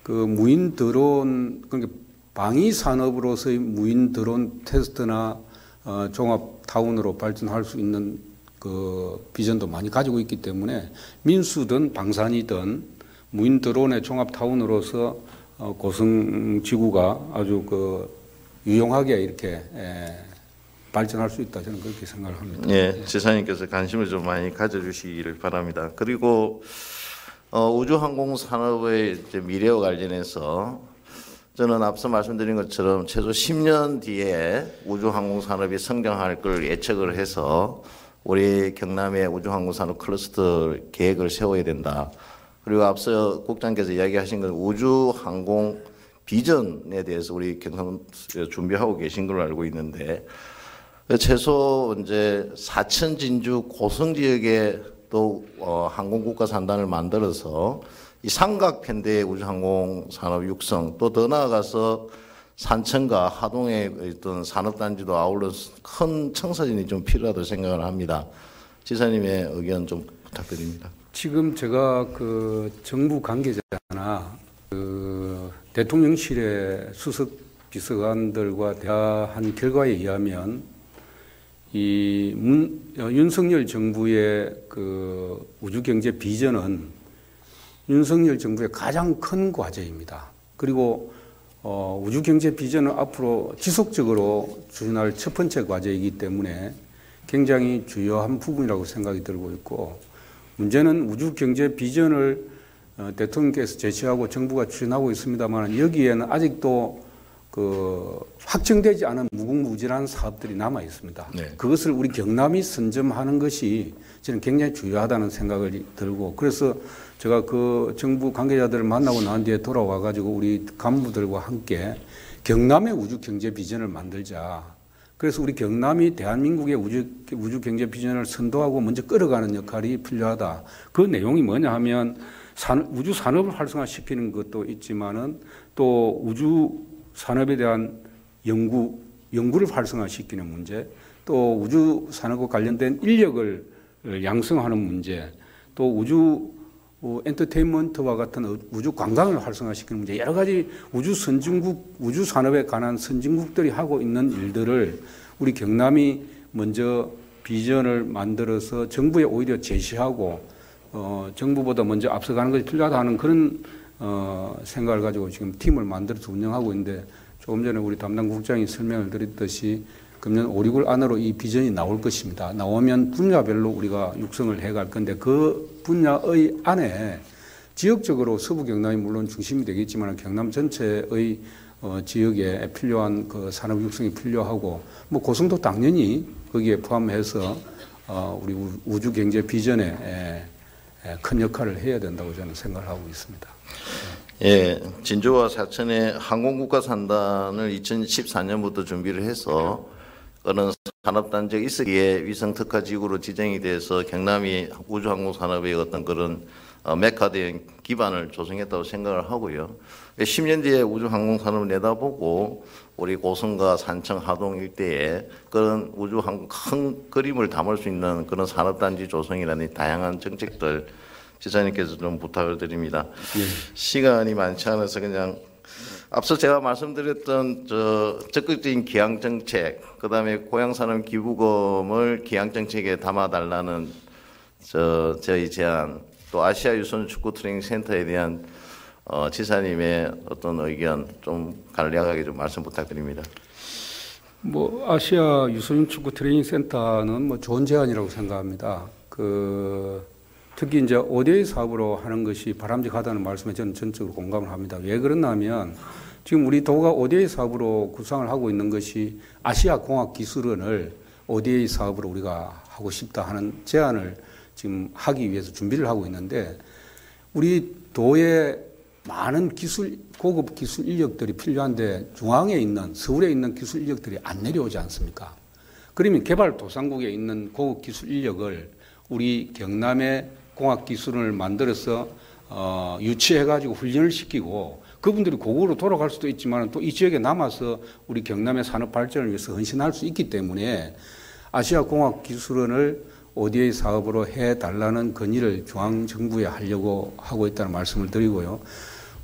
그 무인 드론, 그러니까 방위 산업으로서의 무인 드론 테스트나 종합 타운으로 발전할 수 있는 그 비전도 많이 가지고 있기 때문에 민수든 방산이든 무인 드론의 종합 타운으로서 고성 지구가 아주 그 유용하게 이렇게 발전할 수 있다, 저는 그렇게 생각을 합니다. 예, 지사님께서 관심을 좀 많이 가져주시기를 바랍니다. 그리고 우주항공 산업의 이제 미래와 관련해서 저는 앞서 말씀드린 것처럼 최소 10년 뒤에 우주항공 산업이 성장할 걸 예측을 해서 우리 경남의 우주항공 산업 클러스터 계획을 세워야 된다. 그리고 앞서 국장께서 이야기하신 건 우주항공 비전에 대해서 우리 경남 준비하고 계신 걸로 알고 있는데, 최소 이제 사천 진주 고성 지역에 또 항공국가 산단을 만들어서 이 삼각 편대의 우주항공 산업 육성, 또 더 나아가서 산천과 하동의 어떤 산업단지도 아울러 큰 청사진이 좀 필요하다고 생각을 합니다. 지사님의 의견 좀 부탁드립니다. 지금 제가 그 정부 관계자나 그 대통령실의 수석 비서관들과 대화한 결과에 의하면 이 윤석열 정부의 그 우주경제 비전은 윤석열 정부의 가장 큰 과제입니다. 그리고 우주경제 비전은 앞으로 지속적으로 추진할 첫 번째 과제이기 때문에 굉장히 주요한 부분이라고 생각이 들고 있고, 문제는 우주경제 비전을 대통령께서 제시하고 정부가 추진하고 있습니다만 여기에는 아직도 그 확정되지 않은 무궁무진한 사업들이 남아 있습니다. 네. 그것을 우리 경남이 선점하는 것이 저는 굉장히 중요하다는 생각을 들고, 그래서 제가 그 정부 관계자들을 만나고 난 뒤에 돌아와 가지고 우리 간부들과 함께 경남의 우주 경제 비전을 만들자. 그래서 우리 경남이 대한민국의 우주 경제 비전을 선도하고 먼저 끌어가는 역할이 필요하다. 그 내용이 뭐냐 하면 우주 산업을 활성화시키는 것도 있지만은 또 우주 산업에 대한 연구를 활성화시키는 문제, 또 우주 산업과 관련된 인력을 양성하는 문제, 또 우주 엔터테인먼트와 같은 우주 관광을 활성화시키는 문제, 여러 가지 우주 산업에 관한 선진국들이 하고 있는 일들을 우리 경남이 먼저 비전을 만들어서 정부에 오히려 제시하고 정부보다 먼저 앞서가는 것이 필요하다는 그런 생각을 가지고 지금 팀을 만들어서 운영하고 있는데, 조금 전에 우리 담당 국장이 설명을 드렸듯이 금년 5, 6월 안으로 이 비전이 나올 것입니다. 나오면 분야별로 우리가 육성을 해갈 건데, 그 분야의 안에 지역적으로 서부 경남이 물론 중심이 되겠지만 경남 전체의 지역에 필요한 그 산업 육성이 필요하고, 뭐 고성도 당연히 거기에 포함해서 우리 우주 경제 비전에 큰 역할을 해야 된다고 저는 생각을 하고 있습니다. 예, 진주와 사천의 항공국가 산단을 2014년부터 준비를 해서 그런 산업단지가 있었기에 위성특화지구로 지정이 돼서 경남이 우주항공 산업의 어떤 그런 메카된 기반을 조성했다고 생각을 하고요. 10년 뒤에 우주항공 산업을 내다보고 우리 고성과 산청, 하동 일대에 그런 우주항공 큰 그림을 담을 수 있는 그런 산업단지 조성이라는 다양한 정책들 지사님께서 좀 부탁을 드립니다. 예. 시간이 많지 않아서 그냥 앞서 제가 말씀드렸던 적극적인 기항정책, 그다음에 고향산업 기부금을 기항정책에 담아달라는 저희 제안, 또 아시아 유소년 축구 트레이닝 센터에 대한 지사님의 어떤 의견 좀 간략하게 좀 말씀 부탁드립니다. 뭐 아시아 유소년 축구 트레이닝 센터는 뭐 좋은 제안이라고 생각합니다. 특히 이제 ODA 사업으로 하는 것이 바람직하다는 말씀에 저는 전적으로 공감을 합니다. 왜 그러냐면 지금 우리 도가 ODA 사업으로 구상을 하고 있는 것이 아시아 공학 기술원을 ODA 사업으로 우리가 하고 싶다 하는 제안을 지금 하기 위해서 준비를 하고 있는데, 우리 도에 많은 고급 기술 인력들이 필요한데 중앙에 있는, 서울에 있는 기술 인력들이 안 내려오지 않습니까? 그러면 개발도상국에 있는 고급 기술 인력을 우리 경남의 공학기술을 만들어서 유치해가지고 훈련을 시키고 그분들이 고국으로 돌아갈 수도 있지만 또 이 지역에 남아서 우리 경남의 산업 발전을 위해서 헌신할 수 있기 때문에 아시아공학기술원을 ODA 사업으로 해달라는 건의를 중앙정부에 하려고 하고 있다는 말씀을 드리고요.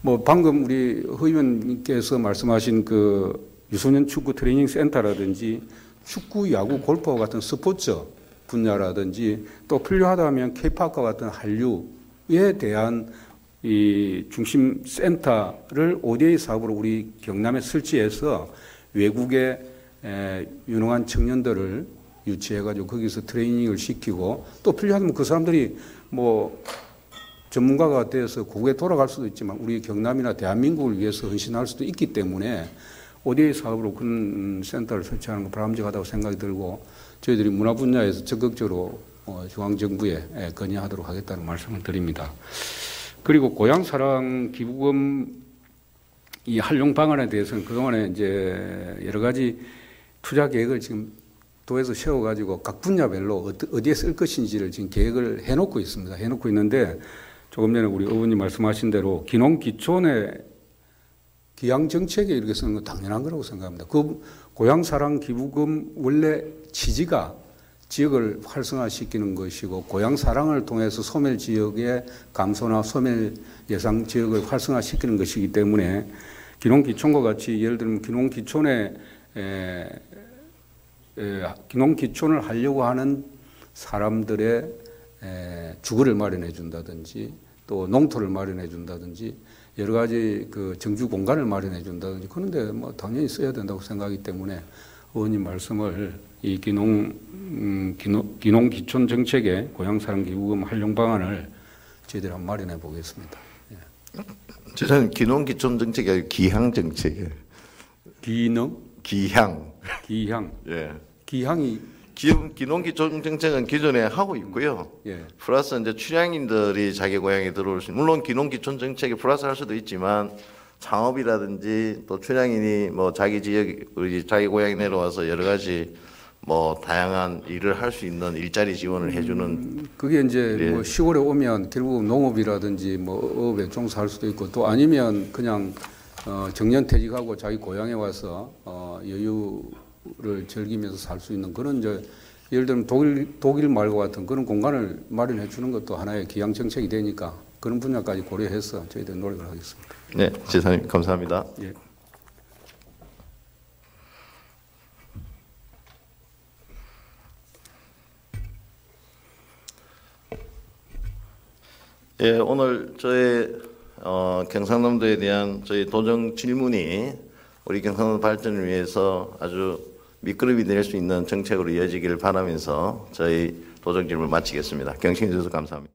뭐 방금 우리 의원님께서 말씀하신 그 유소년 축구 트레이닝 센터라든지 축구, 야구, 골프와 같은 스포츠 분야라든지 또 필요하다면 K팝과 같은 한류에 대한 이 중심 센터를 ODA 사업으로 우리 경남에 설치해서 외국의 유능한 청년들을 유치해가지고 거기서 트레이닝을 시키고 또 필요하면 그 사람들이 뭐 전문가가 돼서 고국에 돌아갈 수도 있지만 우리 경남이나 대한민국을 위해서 헌신할 수도 있기 때문에 ODA 사업으로 그런 센터를 설치하는 건 바람직하다고 생각이 들고 저희들이 문화 분야에서 적극적으로 중앙정부에 건의하도록 하겠다는 말씀을 드립니다. 그리고 고향사랑 기부금 이 활용 방안에 대해서는 그동안에 이제 여러 가지 투자 계획을 지금 도에서 세워가지고 각 분야별로 어디에 쓸 것인지를 지금 계획을 해놓고 있습니다. 해놓고 있는데 조금 전에 우리 의원님 말씀하신 대로 기농기촌의 기양 정책에 이렇게 쓰는 건 당연한 거라고 생각합니다. 그 고향사랑 기부금 원래 취지가 지역을 활성화시키는 것이고 고향사랑을 통해서 소멸 지역의 감소나 소멸 예상 지역을 활성화시키는 것이기 때문에 기농기촌과 같이 예를 들면 기농기촌을 하려고 하는 사람들의 주거를 마련해 준다든지 또 농토를 마련해 준다든지 여러 가지 그 정주 공간을 마련해 준다든지 그런데 뭐 당연히 써야 된다고 생각하기 때문에 의원님 말씀을 이 기농기촌 정책의 고향사랑 기부금 활용 방안을 저희들이 한번 마련해 보겠습니다. 저는 기농기촌 정책이 아니고 기향 정책이에요. 기향. 예. 기향이 기농기촌 정책은 기존에 하고 있고요. 예. 플러스 이제 출향인들이 자기 고향에 들어올 수, 물론 기농기촌 정책이 플러스 할 수도 있지만 창업이라든지 또 출향인이 뭐 자기 지역, 자기 고향에 내려와서 여러 가지 뭐 다양한 일을 할 수 있는 일자리 지원을 해주는. 그게 이제 예. 뭐 시골에 오면 결국 농업이라든지 뭐 업에 종사할 수도 있고 또 아니면 그냥 정년퇴직하고 자기 고향에 와서 여유를 즐기면서 살 수 있는 그런 이제 예를 들면 독일 말과 같은 그런 공간을 마련해 주는 것도 하나의 기양 정책이 되니까 그런 분야까지 고려해서 저희들 노력을 하겠습니다. 네, 지사님 감사합니다. 예. 예, 오늘 저의 경상남도에 대한 저희 도정 질문이 우리 경상도 발전을 위해서 아주 미끄럼이 될 수 있는 정책으로 이어지기를 바라면서 저희 도정 질문 마치겠습니다. 경청해 주셔서 감사합니다.